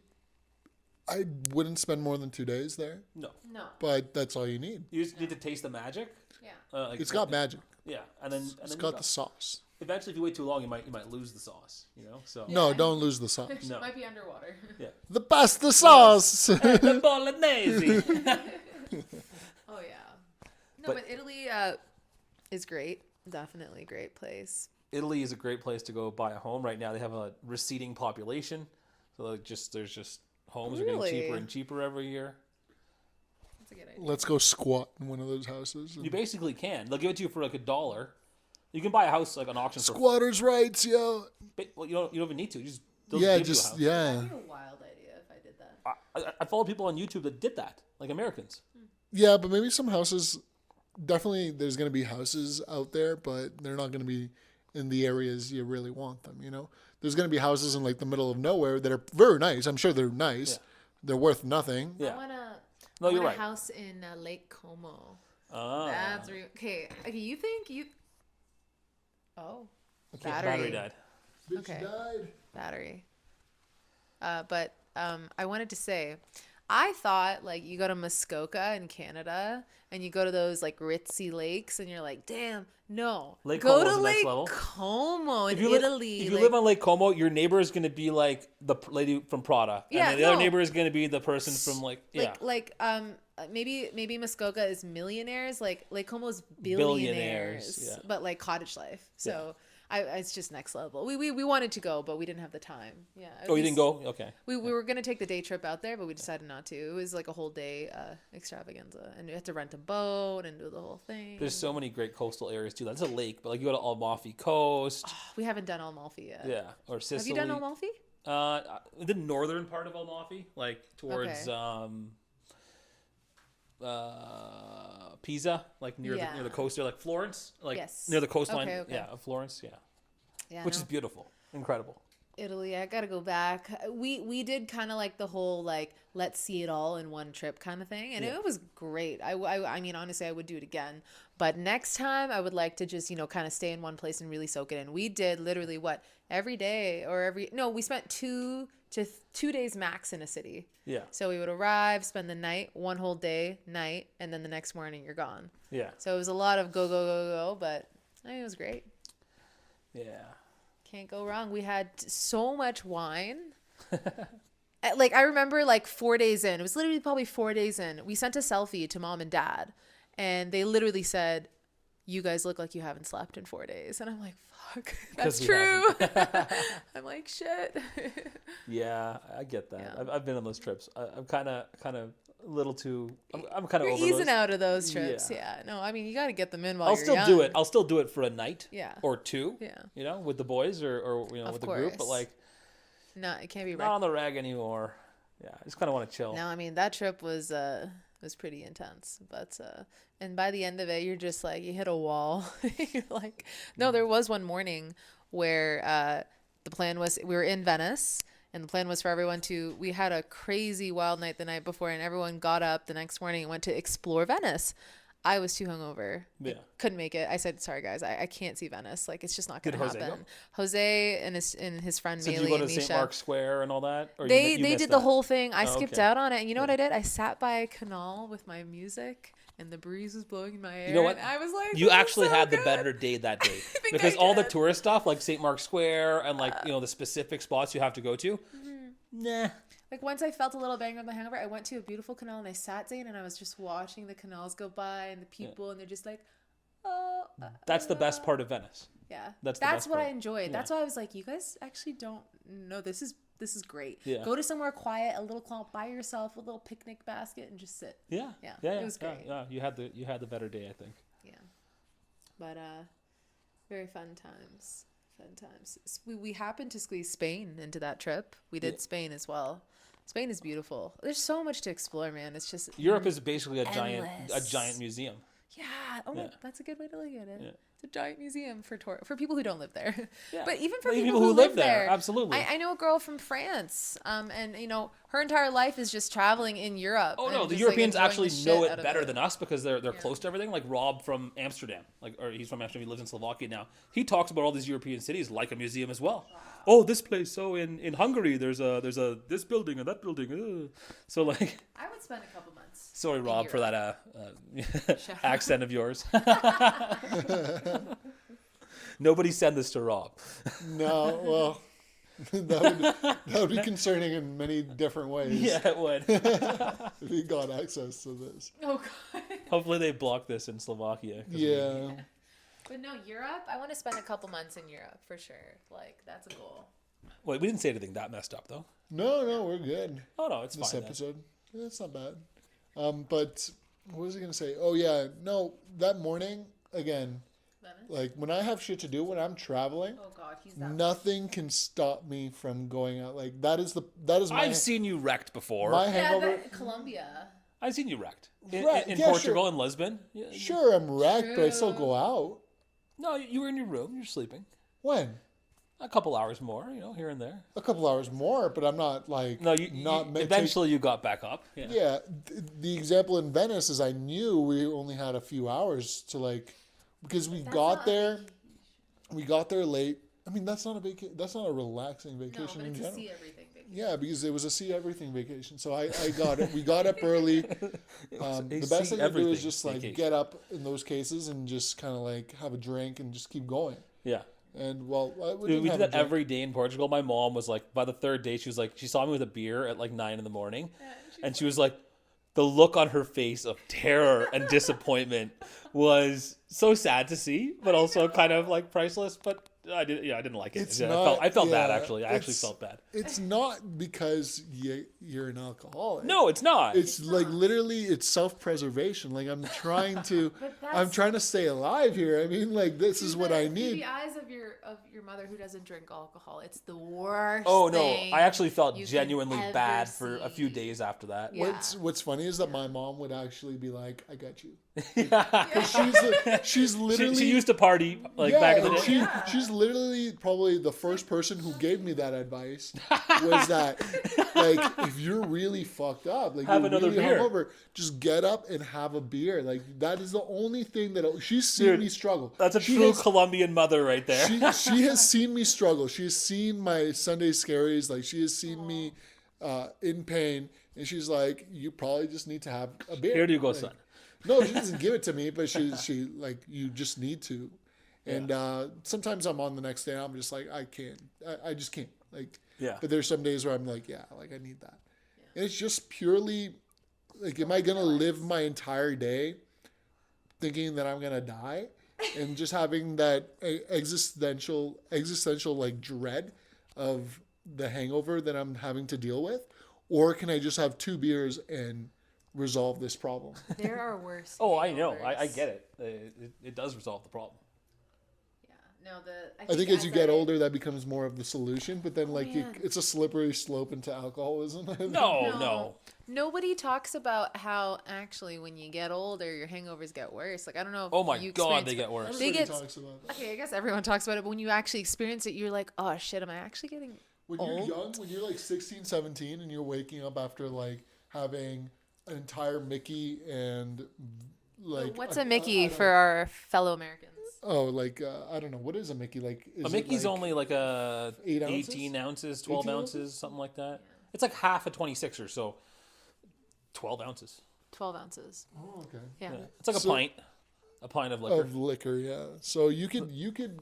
I wouldn't spend more than 2 days there, No, No. but that's all you need. you just need to taste the magic. Yeah. Like, It's got magic. Yeah, and then It's you got go. the sauce. Eventually, if you wait too long, you might lose the sauce. You know, so No, don't lose the sauce. No. Might be underwater. The pasta sauce. the bolognese. Oh yeah. No, But- but Italy is great. Definitely a great place. Italy is a great place to go buy a home. Right now, they have a receding population, so there's just homes are getting cheaper Really? and cheaper every year. That's a good idea. Let's go squat in one of those houses. You basically can. They'll give it to you for like $1. You can buy a house like on auction for. Squatters' rights, yo. Well, you don't even need to. You just They'll Yeah, give you a just house. yeah. That'd be a wild idea if I did that. I follow people on YouTube that did that, like Americans. Yeah, but maybe some houses. Definitely, there's going to be houses out there, but they're not going to be in the areas you really want them. You know, there's going to be houses in like the middle of nowhere that are very nice. I'm sure they're nice. Yeah. They're worth nothing. Yeah. I want No, you're a right. house in Lake Como. Ah. That's real. Okay. Okay. You think you? Oh, Battery died. Bitch Okay. died. battery. But I wanted to say, I thought like you go to Muskoka in Canada and you go to those like ritzy lakes and you're like, damn, no, Lake go Como to is the next Lake level. Como in If you Italy. if you live on Lake Como, your neighbor is going to be like the lady from Prada, Yeah, and then the other no. neighbor is going to be the person from maybe Muskoka is millionaires, like Lake Como's Billionaires, billionaires, yeah. but like cottage life. So it's just next level. We wanted to go, but we didn't have the time. Yeah. Oh, you didn't go? Okay. We were gonna take the day trip out there, but we decided not to. It was like a whole day extravaganza, and you had to rent a boat and do the whole thing. There's so many great coastal areas too. That's a lake, but like you go to Amalfi Coast, We haven't done Amalfi yet. yeah, or Have Sicily. you done Amalfi? The northern part of Amalfi, like towards Pisa, like near Yeah. the coast there, like Florence, like Yes. near the coastline. Okay, okay. Yeah, of Florence. Yeah, Yeah. which is beautiful, incredible. Italy. I gotta go back. We did kind of like the whole like let's see it all in one trip kind of thing, and Yeah. it was great. I mean honestly I would do it again, but next time I would like to just kind of stay in one place and really soak it in. We did literally every day or we spent 2 to 2 days max in a city. Yeah, So we would arrive, spend the night, one whole day, night, and then the next morning you're gone. yeah, So it was a lot of go, go, go, go, but I mean, it was great. yeah. Can't go wrong. We had so much wine. Like, I remember like 4 days in, it was literally probably 4 days in, we sent a selfie to mom and dad, and they literally said, you guys look like you haven't slept in 4 days. And I'm like, fuck, that's 'Cause we true. I'm like, shit. Yeah, I get that. Yeah. I've been on those trips. I'm kind of a little too. I'm kind of You're over easing those. out of those trips. Yeah. Yeah. No, I mean, you got to get them in while I'll you're still young. do it. I'll still do it for a night. Yeah. Or two. Yeah. You know, with the boys or Of with the group, but course. like No, it can't be not on the rag anymore. Yeah, I just kind of want to chill. No, I mean that trip was pretty intense, but and by the end of it, you're just like you hit a wall. You're like, no, there was one morning where the plan was we were in Venice, and the plan was for everyone to. We had a crazy wild night the night before, and everyone got up the next morning and went to explore Venice. I was too hungover. Yeah. Couldn't make it. I said, sorry guys, I can't see Venice. Like it's just not gonna Did Jose happen. go? Jose and his friend So did Meili you go and to St. Misha. Mark's Square and all that? Or They you they missed did the that? whole thing. I Oh, skipped okay. out on it. And you know what I did? I sat by a canal with my music and the breeze was blowing in my hair. You know what? And I was like, You "This is actually so had the good." better day that day think because I all the did. tourist stuff like St. Mark's Square and like the specific spots you have to go to. Nah. Like once I felt a little bang on the hangover, I went to a beautiful canal and I sat down and I was just watching the canals go by and the people and they're just like, oh. That's the best part of Venice. Yeah. That's the That's best what I part. enjoyed. Yeah. That's why I was like, you guys actually don't know this is great. Yeah. Go to somewhere quiet, a little clump by yourself, a little picnic basket and just sit. Yeah. Yeah, Yeah. it was great. Yeah. You had the better day, I think. Yeah. But very fun times. Fun times. We happened to squeeze Spain into that trip. We did Yeah. Spain as well. Spain is beautiful. There's so much to explore, man. It's just Europe is basically a Endless. giant museum. yeah. Oh, Yeah. that's a good way to look at it. Yeah. It's a giant museum for people who don't live there. Yeah. But even for Even people who live there, absolutely. I know a girl from France, and her entire life is just traveling in Europe. Oh and no, the just, Europeans enjoying actually the shit know out it of better than us because they're Yeah. close to everything. Like Rob from Amsterdam, or he's from Amsterdam. He lives in Slovakia now. He talks about all these European cities like a museum as well. Oh, this place. So in Hungary, there's a this building and that building. So like, I would spend a couple months. sorry, in Rob, for Europe. that accent of yours. Nobody send this to Rob. No, well, that would be concerning in many different ways. Yeah, it would. If he got access to this. Oh god. Hopefully they block this in Slovakia. 'cause Yeah. But no, Europe. I want to spend a couple months in Europe for sure. Like that's a goal. Wait, we didn't say anything that messed up though. No, we're good. Oh no, it's This fine. then. episode. Yeah, it's not bad. But what was I gonna say? Oh yeah, no. That morning again, Like when I have shit to do when I'm traveling, Oh God, he's that. nothing can stop me from going out. Like that is my I've seen you wrecked before. my hangover. Colombia. I've seen you wrecked Right, in yeah, Portugal sure. and Lisbon. Yeah. Sure, I'm wrecked, but I still True. go out. No, you were in your room. You're sleeping. When? A couple hours more, here and there. A couple hours more, but I'm not like No, eventually. you got back up. Yeah. Yeah, the example in Venice is I knew we only had a few hours to like, because we got there late. I mean, that's not a that's not a relaxing vacation in general. everything. Yeah, because it was a see everything vacation. So I got it. We got up early. The best thing to do is just like vacation. get up in those cases and just kind of like have a drink and just keep going. Yeah. And well, We did that every day in Portugal. My mom was like, by the third day, she was like, she saw me with a beer at like 9 a.m. And she was like, the look on her face of terror and disappointment was so sad to see, but also kind of like priceless. But I didn't like it. It's Yeah, not- I felt bad yeah, actually. I actually it's- felt bad. It's not because you're an alcoholic. No, it's not. It's like literally it's self-preservation. Like I'm trying to stay alive here. I mean, like this is what I Through need. the eyes of your mother who doesn't drink alcohol, it's the worst. Oh no, thing I actually felt you could genuinely ever bad for a few see. days after that. Yeah. What's funny is that my mom would actually be like, "I got you." Yeah. She's literally she used to party like yeah, back in the and day. she's literally probably the first person who gave me that advice. Was that like if you're really fucked up, like Have you're another really beer. hungover, just get up and have a beer. Like that is the only thing that she's seen me struggle. That's a She true has- Colombian mother right there. she has seen me struggle. She has seen my Sunday scaries. Like she has seen me in pain, and she's like, "You probably just need to have a beer." Here you go, Like, son. No, she doesn't give it to me, but she like you just need to. And sometimes I'm on the next day. I'm just like I can't. I just can't. Like Yeah. But there's some days where I'm like, yeah, like I need that. And it's just purely like, am I gonna live my entire day thinking that I'm gonna die? And just having that existential like dread of the hangover that I'm having to deal with, or can I just have 2 beers and resolve this problem? There are worse. Oh, I know. I hangovers. get it. It does resolve the problem. Yeah. No, I think as you get older, that becomes more of the solution. But then, like, yeah. it's a slippery slope into alcoholism. No. Nobody talks about how actually when you get older, your hangovers get worse. Like I don't know. If Oh my you god, experience they it. get worse. They Everybody get- talks about that. Okay, I guess everyone talks about it, but when you actually experience it, you're like, oh shit, am I actually getting When old? you're young, when you're like 16, 17, and you're waking up after like having an entire Mickey and like What's I a Mickey don't- for our fellow Americans? Oh, like I don't know, what is a Mickey like? Is A it, Mickey's like, only like a 8 ounces? 18 ounces, 12 18 ounces, ounces? something like that. It's like half a 26er, so 12 ounces. 12 ounces. Oh, okay. Yeah. Yeah. It's like So- a pint of liquor. Of liquor, yeah. So you could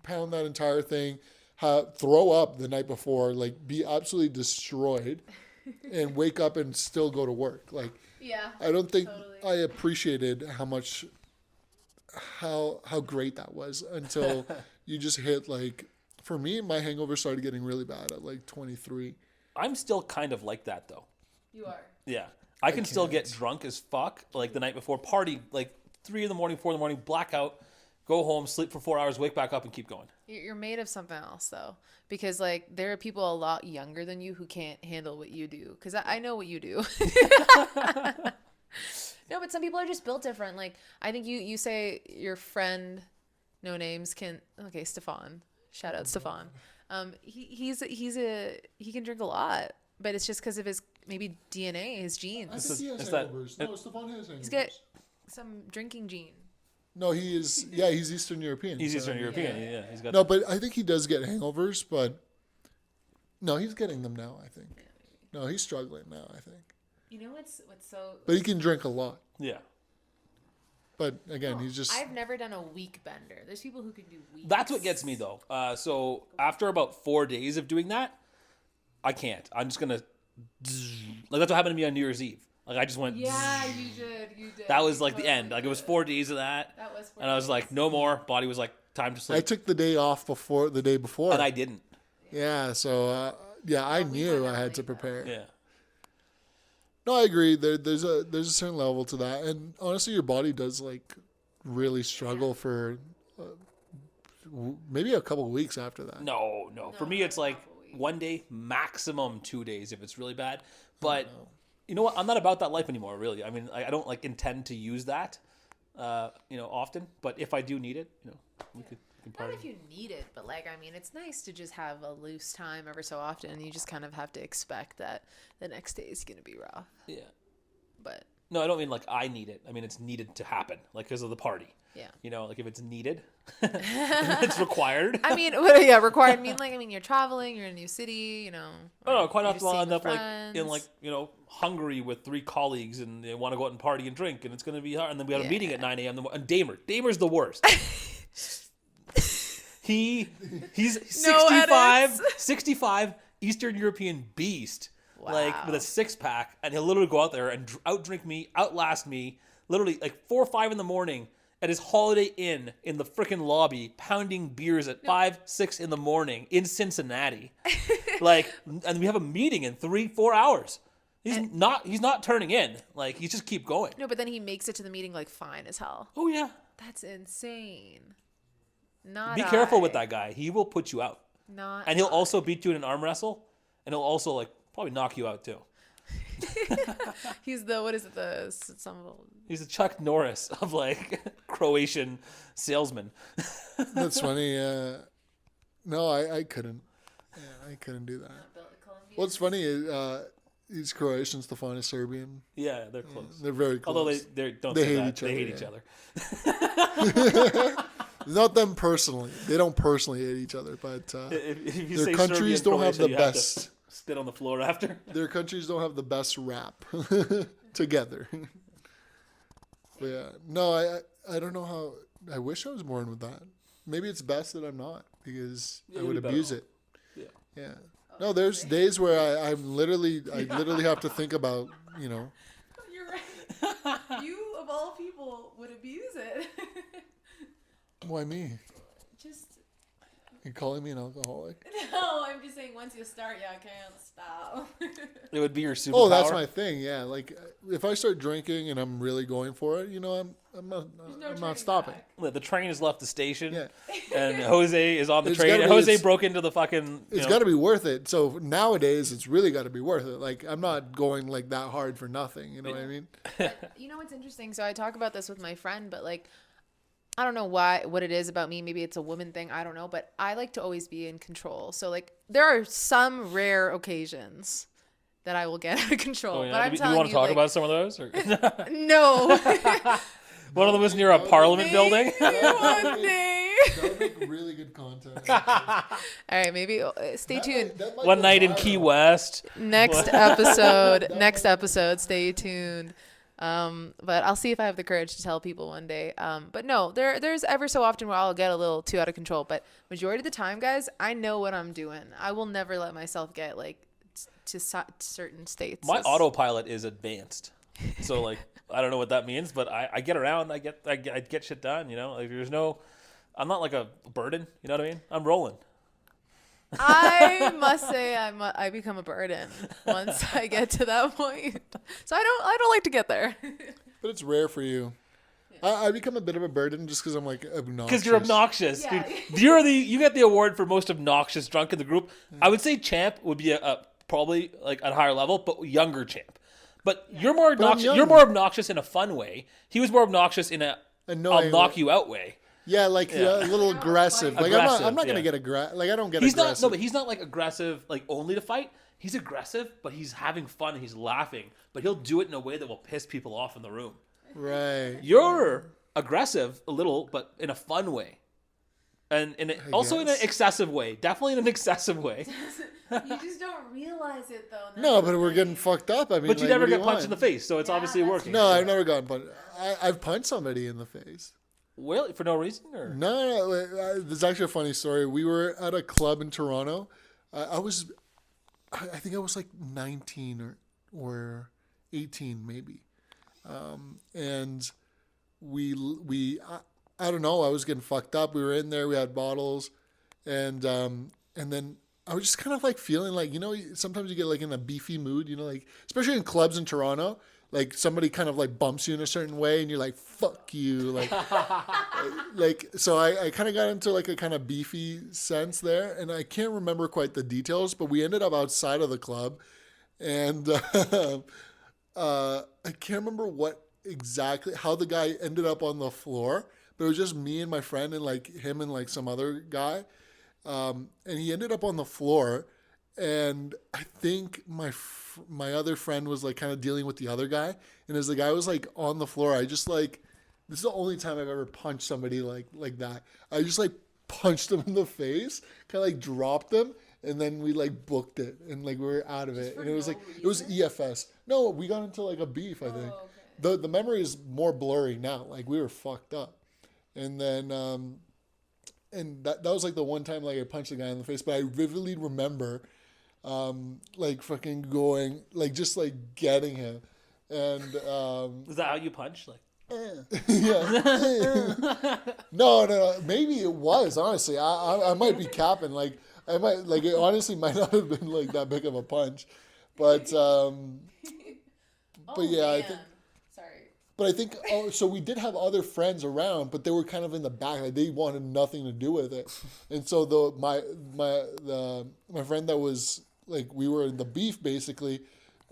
pound that entire thing, throw up the night before, like be absolutely destroyed, and wake up and still go to work. Like Yeah. I don't think Totally. I appreciated how great that was until you just hit like. For me, my hangover started getting really bad at like 23. I'm still kind of like that though. You are. Yeah. I can still get can't. drunk as fuck like the night before, party like 3 in the morning, 4 in the morning, blackout, go home, sleep for 4 hours, wake back up and keep going. You're made of something else though, because like there are people a lot younger than you who can't handle what you do. Because I know what you do. No, but some people are just built different. Like I think you say your friend, no names, can Stefan. Shout out Stefan. He can drink a lot, but it's just because of his maybe DNA, his I genes. think he has is that- hangovers. No, Stefan has hangovers. He's got some drinking gene. No, he is. Yeah, he's Eastern European. He's so- Eastern European. Yeah, he's got No, but I think he does get hangovers, but no, he's getting them now, I think. No, he's struggling now, I think. You know what's so But he can drink a lot. yeah. But again, he's just I've never done a week bender. There's people who can do weeks. That's what gets me though. So after about 4 days of doing that, I can't. I'm just gonna like that's what happened to me on New Year's Eve. Like I just went. Yeah, you did. That was like the end. Like it was 4 days of that, That was 4 and I was days. like, no more. Body was like, time to I sleep, took the day off the day before. and I didn't. Yeah, so I we knew went I out had to late, though. prepare. Yeah. No, I agree. There's a certain level to that, and honestly, your body does like really struggle for maybe a couple of weeks after that. No. For me, it's like 1 day, maximum 2 days if it's really bad. But you know what? I'm not about that life anymore, really. I mean, I don't like intend to use that, often. But if I do need it, we can Not party. if you need it, but like, I mean, it's nice to just have a loose time every so often. And you just kind of have to expect that the next day is going to be rough. Yeah. But No, I don't mean like I need it. I mean it's needed to happen, like because of the party. yeah. Like if it's needed, it's required. I mean, yeah, required. I mean, you're traveling, you're in a new city, Oh, quite you're often I'll seeing end up like friends. in Hungary with 3 colleagues, and they want to go out and party and drink, and it's going to be hard. And then we have a meeting at 9 a.m. And Damer's the worst. He's No 65 Eastern European beast, like with a Wow. 6-pack, and he'll literally go out there and outdrink me, outlast me, literally like 4 or 5 in the morning at his Holiday Inn in the freaking lobby, pounding beers at 5, 6 in the morning in Cincinnati, and we have a meeting in 3-4 hours. He's not turning in. Like he's just keep going. No, but then he makes it to the meeting like fine as hell. Oh yeah. That's insane. Not Be careful with I. that guy. He will put you out. Not And he'll also beat you in an arm wrestle, and he'll also probably knock you out too. He's the what is it some He's a Chuck Norris of Croatian salesman. That's funny. No, I couldn't. Yeah, I couldn't do that. What's funny is he's Croatian, Stefan is Serbian. Yeah, they're close. They're very close. Although they don't They say hate that. each They other, hate yeah. each other. Not them personally. They don't personally hate each other, but If you their say countries Serbia and don't have Croatia, the you have to best. spit on the floor after. Their countries don't have the best rap together. But yeah, no, I don't know how. I wish I was born with that. Maybe it's best that I'm not because I you'd would be better abuse off. it. Yeah. Yeah. No, there's days where I literally have to think about, You're right. You of all people would abuse it. why me? Just You're calling me an alcoholic? no, I'm just saying once you start, I can't stop. It would be your superpower. Oh, that's my thing. Yeah, like if I start drinking and I'm really going for it, I'm not stopping. The train has left the station, Yeah. and Jose is on the It's train. gotta And be- Jose it's- broke into the fucking. It's got to be worth it. So nowadays, it's really got to be worth it. Like I'm not going like that hard for nothing. You know what I mean? You know what's interesting? So I talk about this with my friend, but I don't know what it is about me. Maybe it's a woman thing. I don't know, but I like to always be in control. So there are some rare occasions that I will get out of control. Oh, yeah. But I'm do you telling want to talk like, about some of those? Or? No. One of them was near a parliament building. One day. That would make really good content. All right, maybe stay tuned. One night in Key West. Next episode, stay tuned. But I'll see if I have the courage to tell people one day. But no, there's ever so often where I'll get a little too out of control. But majority of the time, guys, I know what I'm doing. I will never let myself get to certain states. My autopilot is advanced, so I don't know what that means, but I get around. I get shit done. I'm not like a burden. You know what I mean? I'm rolling. I must say I become a burden once I get to that point. So I don't like to get there. But it's rare for you. I become a bit of a burden just because I'm obnoxious. Because you're obnoxious, Yeah. dude. You get the award for most obnoxious drunk in the group. I would say Champ would be a probably at a higher level, but younger Champ. But you're more obnoxious. young. You're more obnoxious in a fun way. He was more obnoxious in a Annoying I'll knock way. you out way. Yeah, a little aggressive. I'm not Aggressive, gonna yeah. get aggressive. I don't get He's aggressive. not. No, but he's not aggressive only to fight. He's aggressive, but he's having fun. And he's laughing, but he'll do it in a way that will piss people off in the room. Right. You're aggressive a little, but in a fun way, and also in an guess. excessive way. Definitely in an excessive way. You just don't realize it though. No, but we're getting fucked up. I mean, But you like, never what do get punched in the want? face, so it's obviously that's working. No, I've never gotten punched. I've punched somebody in the face. Well, for no reason, or No, there's actually a funny story. We were at a club in Toronto. I think I was 19 or 18 maybe, and I don't know. I was getting fucked up. We were in there. We had bottles, and then I was just kind of feeling sometimes you get in a beefy mood. Especially in clubs in Toronto. like somebody kind of like bumps you in a certain way and you're like, fuck you. Like, so I kind of got into like a kind of beefy sense there. And I can't remember quite the details, but we ended up outside of the club. And I can't remember how the guy ended up on the floor, but it was just me and my friend and like him and like some other guy. And he ended up on the floor. And I think my other friend was like kind of dealing with the other guy. And as the guy was like on the floor, I just like, this is the only time I've ever punched somebody like that. I just like punched him in the face, kind of like dropped him. And then we like booked it and like we were out of it. And it was like, it was EFS. No, we got into like a beef, I think. Okay. The memory is more blurry now. Like we were fucked up. And then, and that was like the one time like I punched the guy in the face. But I vividly remember like fucking going, like just like getting him. And is that how you punch? Like, yeah. No. Maybe it was, honestly. I might be capping. Like, I might, like, it honestly might not have been like that big of a punch. But, but yeah, man. I think. But I think, so we did have other friends around, but they were kind of in the back. Like they wanted nothing to do with it. And so my friend that was, like, we were in the beef, basically.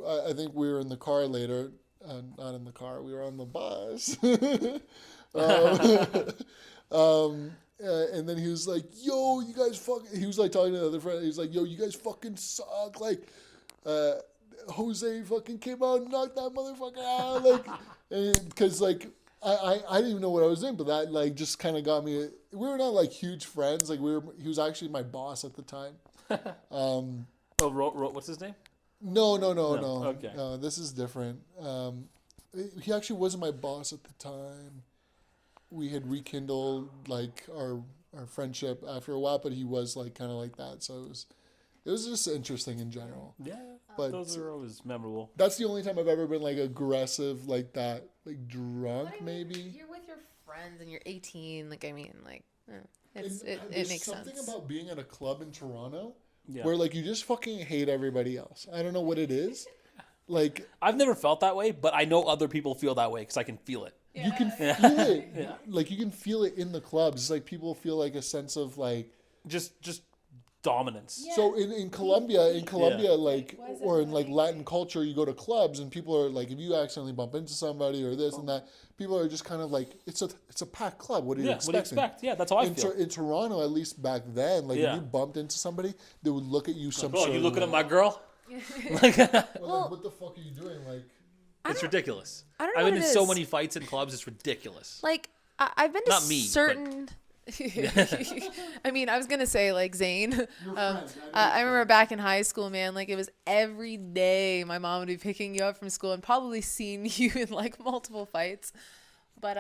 I think we were in the car later. Not in the car. We were on the bus. And then he was like, yo, you guys fucking... He was, like, talking to the other friend. He was like, yo, you guys fucking suck. Like, Jose fucking came out and knocked that motherfucker out. Like... Because, like, I didn't even know what I was doing, but that, like, just kind of got me... We were not, like, huge friends. Like, he was actually my boss at the time. What's his name? No. Okay. No, this is different. He actually wasn't my boss at the time. We had rekindled, like, our friendship after a while, but he was, like, kind of like that. So it was just interesting in general. Yeah, but those are always memorable. That's the only time I've ever been like aggressive like that, like drunk. But I mean, maybe. You're with your friends and you're 18. Like, I mean, like, it There's makes something sense. about being at a club in Toronto Yeah. where like you just fucking hate everybody else. I don't know what it is. Like, I've never felt that way, but I know other people feel that way because I can feel it. you can feel it. Like you can feel it in the clubs. It's like people feel like a sense of like Just dominance. Yeah. So in Colombia, like, why is that or in like happening? Latin culture, you go to clubs and people are like, if you accidentally bump into somebody or this and that, people are just kind of like, it's a packed club. What are you Yeah, expecting? what do you expect? Yeah, that's how I feel. In Toronto, at least back then, like Yeah. if you bumped into somebody, they would look at you some Oh, sort you of looking at way. my girl? Like, what the fuck are you doing? Like, It's ridiculous. I don't know I've been what in it so is. many fights in clubs. It's ridiculous. Like, I've been to Not me, but- certain. I mean, I was gonna say like Zane. friends, I remember back in high school, man. Like it was every day. My mom would be picking you up from school and probably seeing you in like multiple fights. But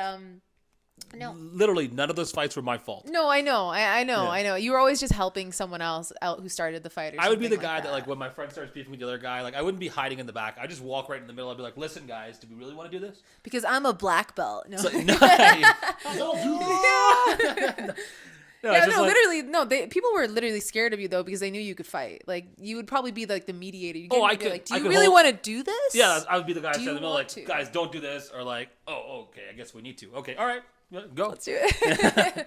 no, Literally, none of those fights were my fault. no, I know, I know, Yeah. I know. You were always just helping someone else out who started the fight. Or I would be the something guy like that, like, when my friend starts beefing with the other guy, like, I wouldn't be hiding in the back. I'd just walk right in the middle. I'd be like, listen, guys, do we really want to do this? because I'm a black belt. No, It's like, no, no, yeah, it's just no, like, literally, no. People were literally scared of you though because they knew you could fight. Like you would probably be like the mediator. You Oh, I be could- Like, do I you could really hold- want to do this? yeah, I would be the guy Do standing in the you middle, like, want to? guys, don't do this, or like, oh, okay, I guess we need to. Okay, all right, yeah, go. Let's do it.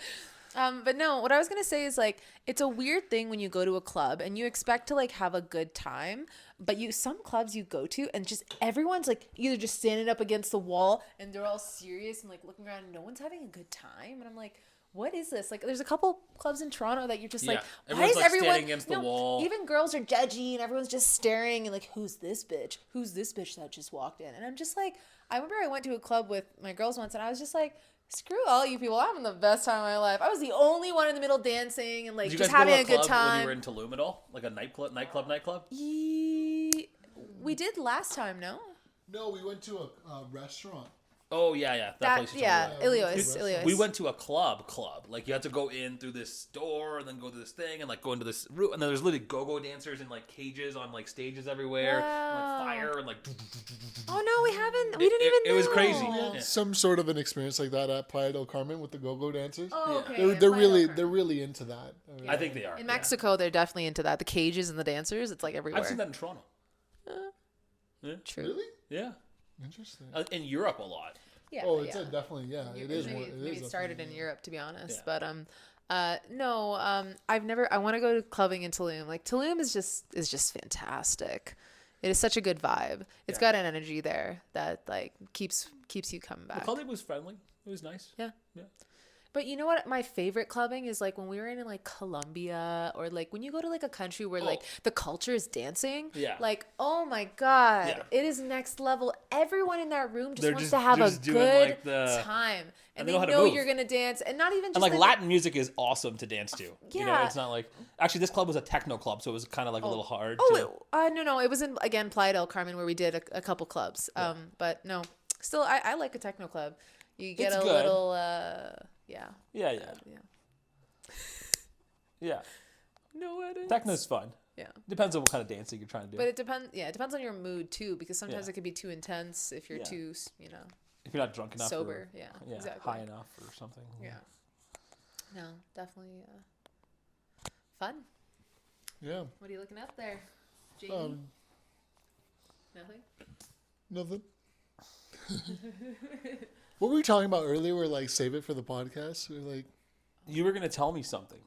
But no, what I was gonna say is like it's a weird thing when you go to a club and you expect to like have a good time, but some clubs you go to and just everyone's like either just standing up against the wall and they're all serious and like looking around and no one's having a good time, and I'm like, what is this? Like, there's a couple clubs in Toronto that you're just like, Yeah, why everyone's, is like, everyone standing against the wall. Even girls are judgy and everyone's just staring and like, who's this bitch? Who's this bitch that just walked in? And I'm just like, I remember I went to a club with my girls once and I was just like, screw all you people. I'm having the best time of my life. I was the only one in the middle dancing and like Did you just guys go to having a good club when time. you were in Tulum at all? Like a nightclub? We did last time, no? no, we went to a restaurant. Oh, yeah, that place. You told me about. Ilios. Dude, Ilios. We went to a club. Like, you had to go in through this door and then go to this thing and like go into this room. And then there's literally go-go dancers in like cages on like stages everywhere. Wow. And, like fire and like. Oh no, we haven't. We didn't even know. It was crazy. We had Yeah. some sort of an experience like that at Playa del Carmen with the go-go dancers. Oh, okay. They're Playa del they're Carmen. really into that. mean, I think they are. In yeah. Mexico, they're definitely into that. The cages and the dancers, it's like everywhere. I've seen that in Toronto. True. Really? Yeah. Interesting. In Europe a lot. Yeah. Oh, it's yeah. definitely it is. Maybe, maybe it started in definitely, Europe, to be honest. Yeah. But no, I've never. I want to go to clubbing in Tulum. Like Tulum is just fantastic. It is such a good vibe. It's got an energy there that like keeps you coming The back. clubbing was friendly. It was nice. Yeah. Yeah. But you know what? My favorite clubbing is like when we were in like Colombia, or like when you go to like a country where like the culture is dancing. Yeah. Like, oh my God, Yeah. it is next level. Everyone in that room just They're wants just- to have they're a just doing, good like, the- time. And they they know how to know move. you're going to dance. And not even just And like Latin music is awesome to dance to. You know, Yeah. it's not like actually this club was a techno club, so it was kind of like a little hard. Oh, no. It was in, again, Playa del Carmen where we did a couple clubs. But no, still, I like a techno club. You get It's a good. little, yeah. Yeah. Yeah. No edits. Techno's fun. Yeah. Depends on what kind of dancing you're trying to do. But it depends. Yeah, it depends on your mood too, because sometimes Yeah. it can be too intense if you're Yeah. too, if you're not drunk enough, sober. or, Yeah, yeah, exactly. high enough or something. Yeah. No, definitely fun. Yeah. What are you looking up there, JD? Nothing. Nothing. What were we talking about earlier? We're like, save it for the podcast. We're like, You were gonna tell me something.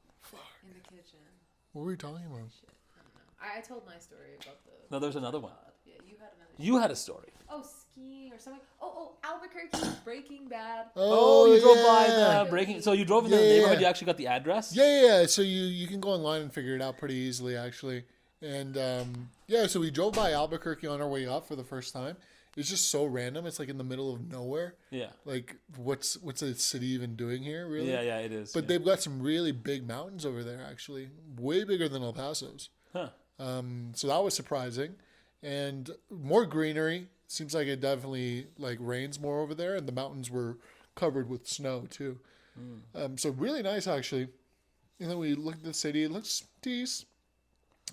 In the kitchen. what were we talking about? Shit, I don't know. I told my story about the. No, there's another one. Yeah, you had another. You had a story. Oh, skiing or something. Oh, Albuquerque, Breaking Bad. Oh, you drove by yeah. the breaking. So you drove in the Yeah, neighborhood. yeah. You actually got the address. Yeah. So you can go online and figure it out pretty easily, actually. And so we drove by Albuquerque on our way up for the first time. It's just so random. It's like in the middle of nowhere. Yeah. Like what's a city even doing here, really? Yeah, it is. But yeah. they've got some really big mountains over there, actually, way bigger than El Paso's. Huh. So that was surprising, and more greenery. Seems like it definitely like rains more over there, and the mountains were covered with snow too. So really nice, actually. And then we looked at the city. It looks decent.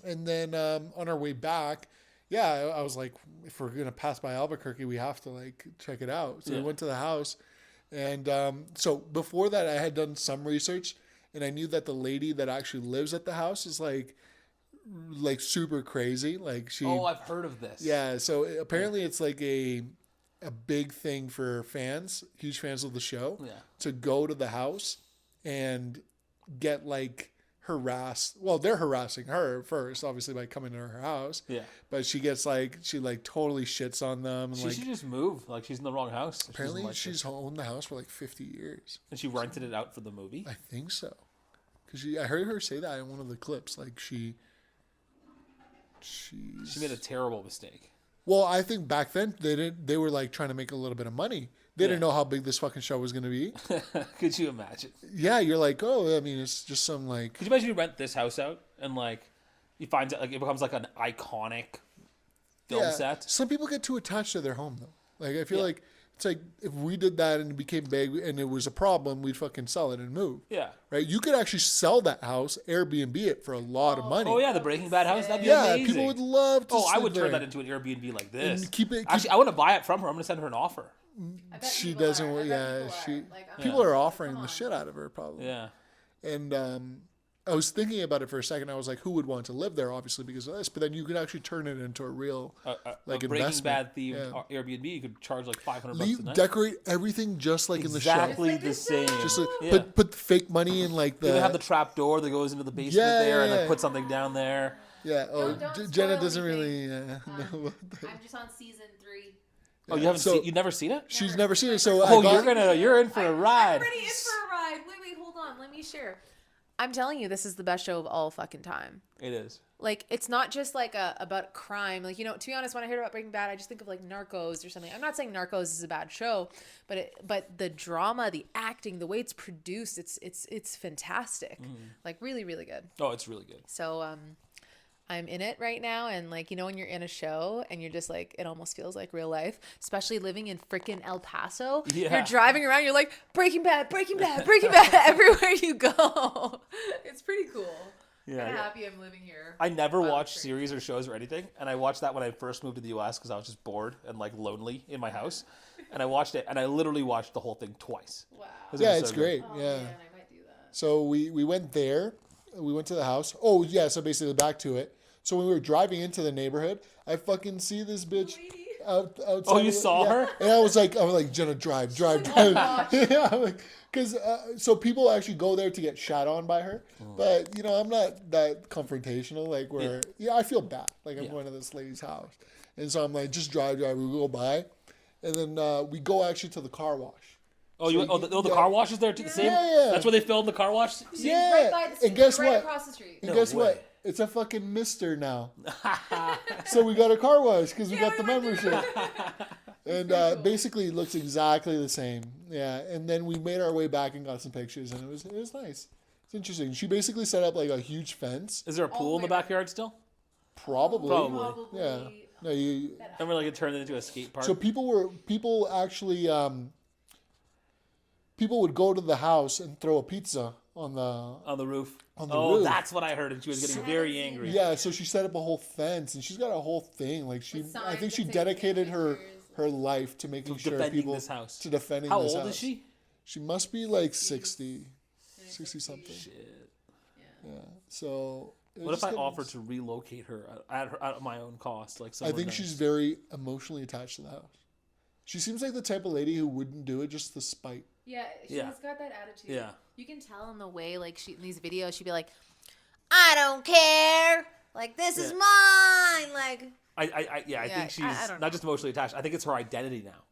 And then on our way back, I was like, if we're gonna pass by Albuquerque, we have to like check it out. So we Yeah. went to the house, and so before that, I had done some research, and I knew that the lady that actually lives at the house is like super crazy. Like she, Oh, I've heard of this. yeah. So apparently, it's like a big thing for fans, huge fans of the show, Yeah. to go to the house and get like harassed. Well, they're harassing her first, obviously, by coming to her house. Yeah. But she gets like, she like totally shits on them. And She like, should just move. Like she's in the wrong house. She doesn't apparently like she's this. owned the house for like 50 years. And she rented it out for the movie. I think so. Because I heard her say that in one of the clips. Like She made a terrible mistake. well, I think back then they were like trying to make a little bit of money. They didn't Yeah. know how big this fucking show was going to be. Could you imagine? Yeah, you're like, oh, I mean, it's just some like, Could you imagine you rent this house out and like you find it like it becomes like an iconic film yeah. set? Some people get too attached to their home though. Like I feel Yeah. like it's like if we did that and it became big and it was a problem, we'd fucking sell it and move. Yeah. Right? You could actually sell that house, Airbnb it for a lot of money. Oh yeah, the Breaking Bad house. That'd be Yeah, amazing. people would love to. Oh, I sit would turn there. that into an Airbnb like this. And keep it- Actually, I want to buy it from her. I'm going to send her an offer. I bet She people doesn't. are. I bet Yeah, people she. are. Like, People are offering come the on. shit out of her probably. Yeah. And I was thinking about it for a second. I was like, who would want to live there? Obviously because of this. But then you could actually turn it into a real like a Breaking investment. Bad themed Airbnb. You could charge like $500 a Leave, night. decorate everything just like in the show. Exactly Just like the the same. show. Just like, Yeah. put the fake money in like You the. even have the trap door that goes into the basement Yeah, there, and yeah. then put something down there. Yeah. Oh, Don't Jenna spoil doesn't anything. really know about that. I'm just on season 3. Oh, you haven't So- seen? You've never seen it? She's never seen it, so Oh, I got, you're in for a ride. I'm already in for a ride. Wait, hold on. Let me share. I'm telling you, this is the best show of all fucking time. It is. Like, it's not just like about crime. Like, you know, to be honest, when I hear about Breaking Bad, I just think of like Narcos or something. I'm not saying Narcos is a bad show, but the drama, the acting, the way it's produced, it's fantastic. Like, really, really good. Oh, it's really good. So I'm in it right now, and like, you know, when you're in a show and you're just like, it almost feels like real life, especially living in freaking El Paso. Yeah. You're driving around, you're like, Breaking Bad everywhere you go. It's pretty cool. Yeah. I'm happy I'm living here. I never Wow, watched great. series or shows or anything, and I watched that when I first moved to the U.S. because I was just bored and like lonely in my house, and I watched it, and I literally watched the whole thing twice. Wow. 'Cause it yeah, was it's so good. great. Oh, Yeah. man, I might do that. So we went there. We went to the house. Oh yeah. So basically back to it. So when we were driving into the neighborhood, I fucking see this bitch. outside. Oh, you saw her? And I was like, Jenna, drive. Yeah, I'm like, because so people actually go there to get shat on by her, but I'm not that confrontational. Like where, I feel bad. Like I'm going to this lady's house, and so I'm like, just drive. We go by, and then we go actually to the car wash. Oh, the car wash is there too. The same. Yeah. That's where they filmed the car wash scene? Yeah. Right by the And guess right what? across the street. And No guess way. what? It's a fucking Mister now. So we got a car wash because we got the membership. And basically it looks exactly the same. Yeah. And then we made our way back and got some pictures, and it was nice. It's interesting. She basically set up like a huge fence. Is there a pool in the backyard still? Probably. Probably. Yeah. No, you. Remember, like it turned into a skate park. So people actually people would go to the house and throw a pizza on the roof. On the oh, roof. that's what I heard, and she was getting very angry. Yeah, so she set up a whole fence, and she's got a whole thing. Like I think she dedicated her life to making sure defending people this house. to defending How this old house. is she? She must be like 60 something. Shit. Yeah. So What if I offered to relocate her at my own cost? Like I think she's very emotionally attached to the house. She seems like the type of lady who wouldn't do it just to spite. Yeah, she's Yeah. got that attitude. Yeah. You can tell in the way, like, she in these videos, she'd be like, I don't care. Like, this is mine. Like, I think she's I don't not just emotionally attached. I think it's her identity now.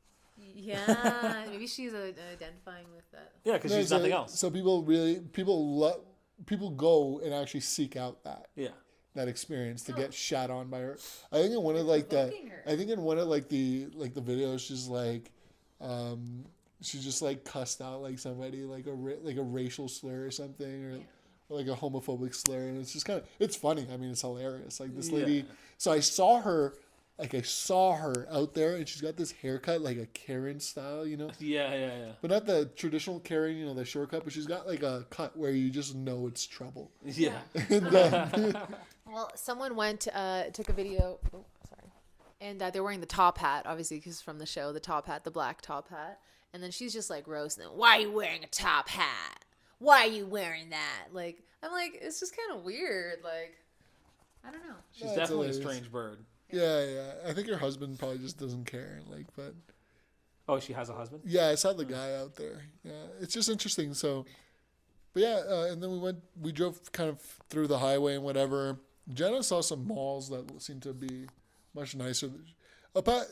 yeah, maybe she's identifying with that. Yeah, because No, she's nothing else. So people go and actually seek out Yeah. that experience to get shat on by her. I think in one of like the provoking her. I think in one of like the videos she's like she just like cussed out like somebody like a racial slur or something or like a homophobic slur, and it's just kind of it's funny. I mean, it's hilarious. Like this lady. Yeah. So I saw her out there, and she's got this haircut like a Karen style, Yeah. but not the traditional Karen, the shortcut. But she's got like a cut where you just know it's trouble. Yeah. And, Well, someone went, took a video, and they're wearing the top hat, obviously, because from the show, the top hat, the black top hat. And then she's just like roasting them. Why are you wearing a top hat? Why are you wearing that? Like, I'm like, it's just kind of weird. Like, I don't know. She's That's definitely a hilarious. strange bird. Yeah. I think her husband probably just doesn't care. Like, but Oh, she has a husband? yeah, I saw the guy out there. Yeah, it's just interesting. So, but yeah, and then we drove kind of through the highway and whatever. Jenna saw some malls that seem to be much nicer.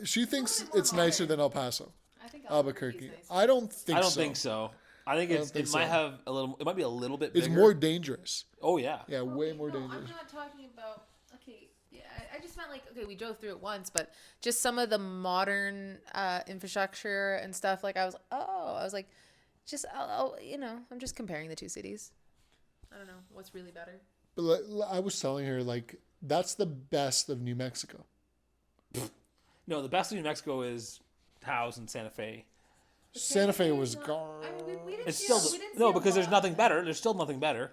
She thinks it's nicer than El Paso, I think Albuquerque. I don't think so. I don't think so. I think it might have a little. It might be a little bit bigger. It's more dangerous. Oh yeah. Yeah, way more no, dangerous. I'm not talking about. Okay, yeah, I just meant like we drove through it once, but just some of the modern infrastructure and stuff. Like I was like, just I'm just comparing the two cities. I don't know what's really better. But I was telling her like that's the best of New Mexico. No, the best of New Mexico is Taos and Santa Fe. Santa Fe was gone. I mean, we didn't It's see still we didn't see no a because there's lot. nothing better. There's still nothing better.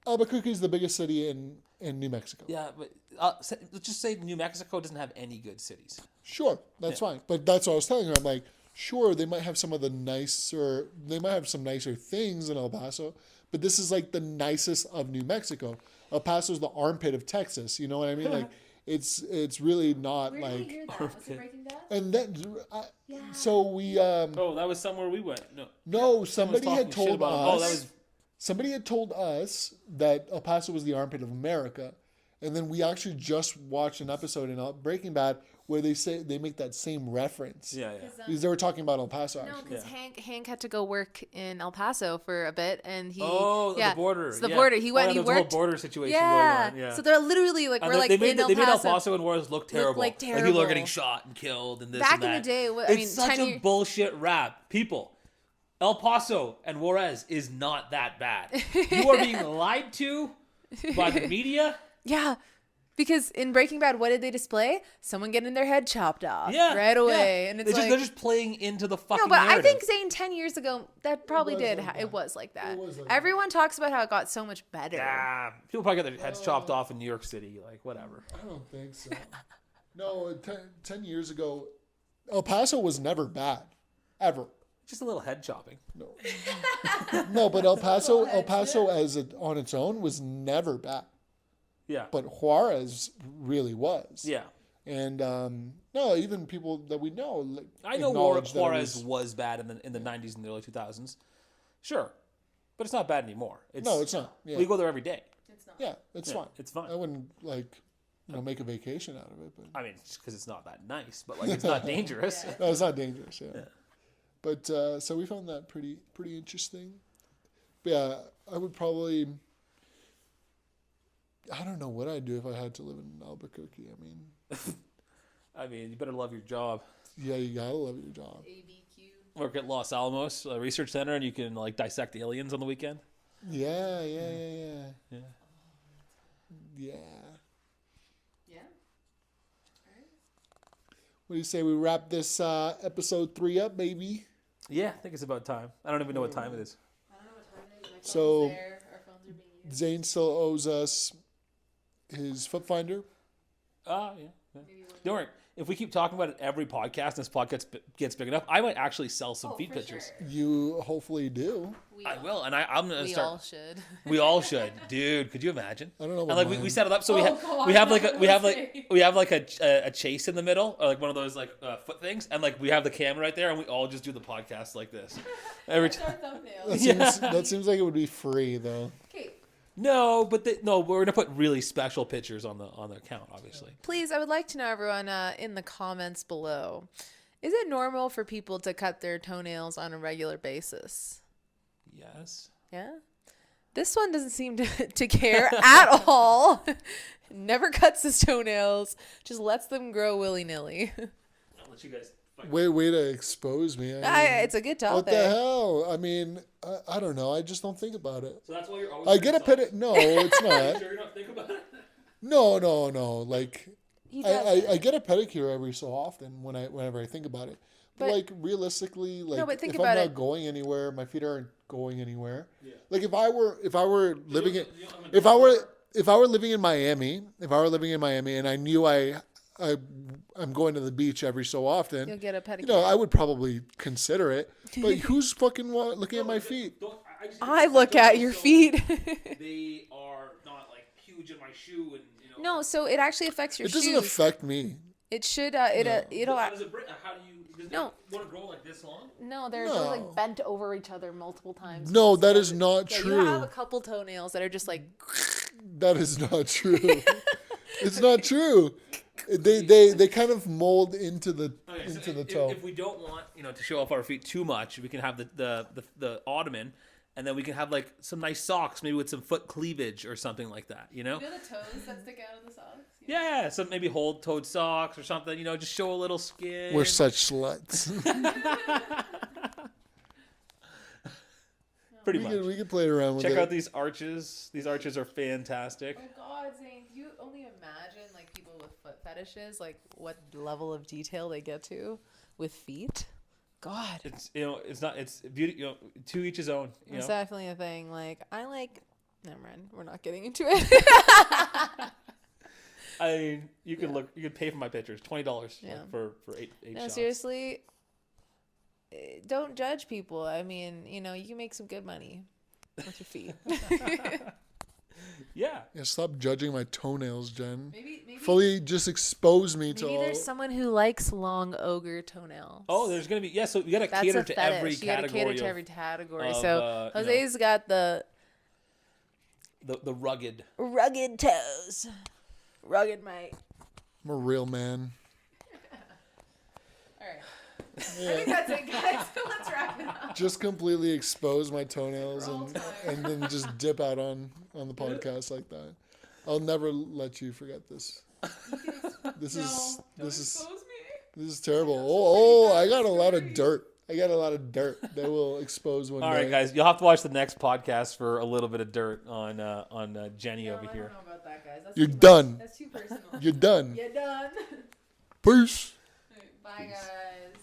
Albuquerque is the biggest city in New Mexico. Yeah, but let's just say New Mexico doesn't have any good cities. Sure, that's fine. But that's what I was telling her. I'm like, sure, they might have some nicer things in El Paso, but this is like the nicest of New Mexico. El Paso's the armpit of Texas. You know what I mean? Like, it's really not Where did you like. hear that? Was it Breaking Bad? And then, so we Oh, that was somewhere we went. No, no, somebody talking had shit told about us. it. Oh, that was Somebody had told us that El Paso was the armpit of America, and then we actually just watched an episode in Breaking Bad where they make that same reference. yeah. Because they were talking about El Paso No, actually. because Hank had to go work in El Paso for a bit, and he The border. It's the yeah. border. He went. Oh, He there was a whole worked. border situation Yeah. going on. Yeah. So they're literally like And we're like they made in El they made El Paso. Paso and Juarez look terrible. like people are terrible. getting shot and killed and this Back and that. in the day, I it's mean, such 10 a year- bullshit rap. People, El Paso and Juarez is not that bad. You are being lied to by the media. Yeah. Because in Breaking Bad, what did they display? Someone getting their head chopped off right away, and it's they're just playing into the fucking no, but narrative. I think Zane 10 years ago that probably was did. like that. It was like that. was like Everyone talks about how it got so much better. People probably get their heads chopped off in New York City, like whatever. I don't think so. No, 10 years ago, El Paso was never bad, ever. Just a little head chopping. No, but El Paso on its own was never bad. Yeah. But Juarez really was. Yeah. And no, even people that we know. Like, I know Warwick acknowledge that it Juarez was- was bad in the 90s and the early 2000s. Sure. But it's not bad anymore. No, it's not. Yeah, We go there every day. It's not. yeah, it's Yeah, fine. it's fine. I wouldn't make a vacation out of it, but I mean, just because it's not that nice, but like it's not dangerous. Yeah. no, it's not dangerous. Yeah, but so we found that pretty interesting. But yeah, I would probably. I don't know what I'd do if I had to live in Albuquerque. I mean, I mean, you better love your job. yeah, you gotta love your job. ABQ. Work at Los Alamos Research Center, and you can like dissect aliens on the weekend. Yeah. Yeah. Yeah. What do you say we wrap this episode 3 up, baby? Yeah, I think it's about time. I don't even know what time it is. I don't know what time it is. My phone's So- there. Our phones are being used. Zane still owes us his foot finder. Oh, yeah. Maybe one Don't worry. If we keep talking about it every podcast and this podcast gets big enough, I might actually sell some Oh, feet for pictures. sure. You hopefully do. We I all- will, and I'm gonna We start. all should. We all should, dude. Could you imagine? I don't know And about like mine. we set it up so we Oh, have God, we have I like know a, what we to have say. like we have like a chase in the middle, or like one of those like foot things, and like we have the camera right there, and we all just do the podcast like this every That's time. our thumbnail. That Yeah. seems that seems like it would be free though. Okay. No, but no, we're gonna put really special pictures on the account, obviously. Please, I would like to know, everyone, in the comments below, is it normal for people to cut their toenails on a regular basis? Yes. Yeah? This one doesn't seem to care at all. Never cuts his toenails, just lets them grow willy-nilly. I'll let you guys. Way to expose me. I mean, It's a good topic. what the hell? I mean, I don't know. I just don't think about it. So that's why you're always. I get a pedi. No, it's not. Sure, you don't think about it. No. Like He I doesn't. get a pedicure every so often whenever I think about it. But, But- like realistically, like but think if about I'm not it. going anywhere, my feet aren't going anywhere. Yeah. Like if I were living in if I were living in Miami, and I knew I'm going to the beach every so You'll often, get a pedicure. you know, I would probably consider it. But who's fucking looking at my feet? I look at your feet. They are not like huge in my shoe, and you know. No, so it actually affects your It doesn't shoes. affect me. It should. How It'll. does it? How do you? Does No. it want to grow like this long? No, they're No. like bent over each other multiple times. No, that is not Yeah, true. you have a couple toenails that are just like. That is not true. It's not true. They kind of mold into the Okay, so into the if, toe. If we don't want to show off our feet too much, we can have the ottoman, and then we can have like some nice socks, maybe with some foot cleavage or something like that. You know? the toes that stick out of the socks? Yeah, some maybe hold-toed socks or something. You know, just show a little skin. We're such sluts. Pretty much. We can play around with Check it. out these arches. These arches are fantastic. Oh God, Zane, you only imagine like people with foot fetishes, like what level of detail they get to with feet. God, It's it's not it's beauty. To each his own. it's definitely a thing. Like I like. Never mind, we're not getting into it. I mean, you could look. You could pay for my pictures. $20 Yeah. for eight No, shots. seriously, don't judge people. I mean, you can make some good money with your feet. Yeah. Yeah, stop judging my toenails, Jen. maybe Fully just expose me to maybe all. there's someone who likes long ogre toenails. Oh, there's gonna be So you gotta That's cater a to fetish. every You gotta category. cater to of every category. of, So Jose's got the the rugged. rugged toes. Rugged, mate. I'm a real man. All right. I think that's it, guys. Let's wrap it up. Just completely expose my toenails For all and time. then just dip out on the podcast like that. I'll never let you forget this. This is terrible. Oh, I got a lot of dirt. That will expose one All day. right, guys, you'll have to watch the next podcast for a little bit of dirt on Jenny over I here. don't know about that, guys. That's You're too much. done. That's too personal. You're done. You're done. Peace. Bye, guys.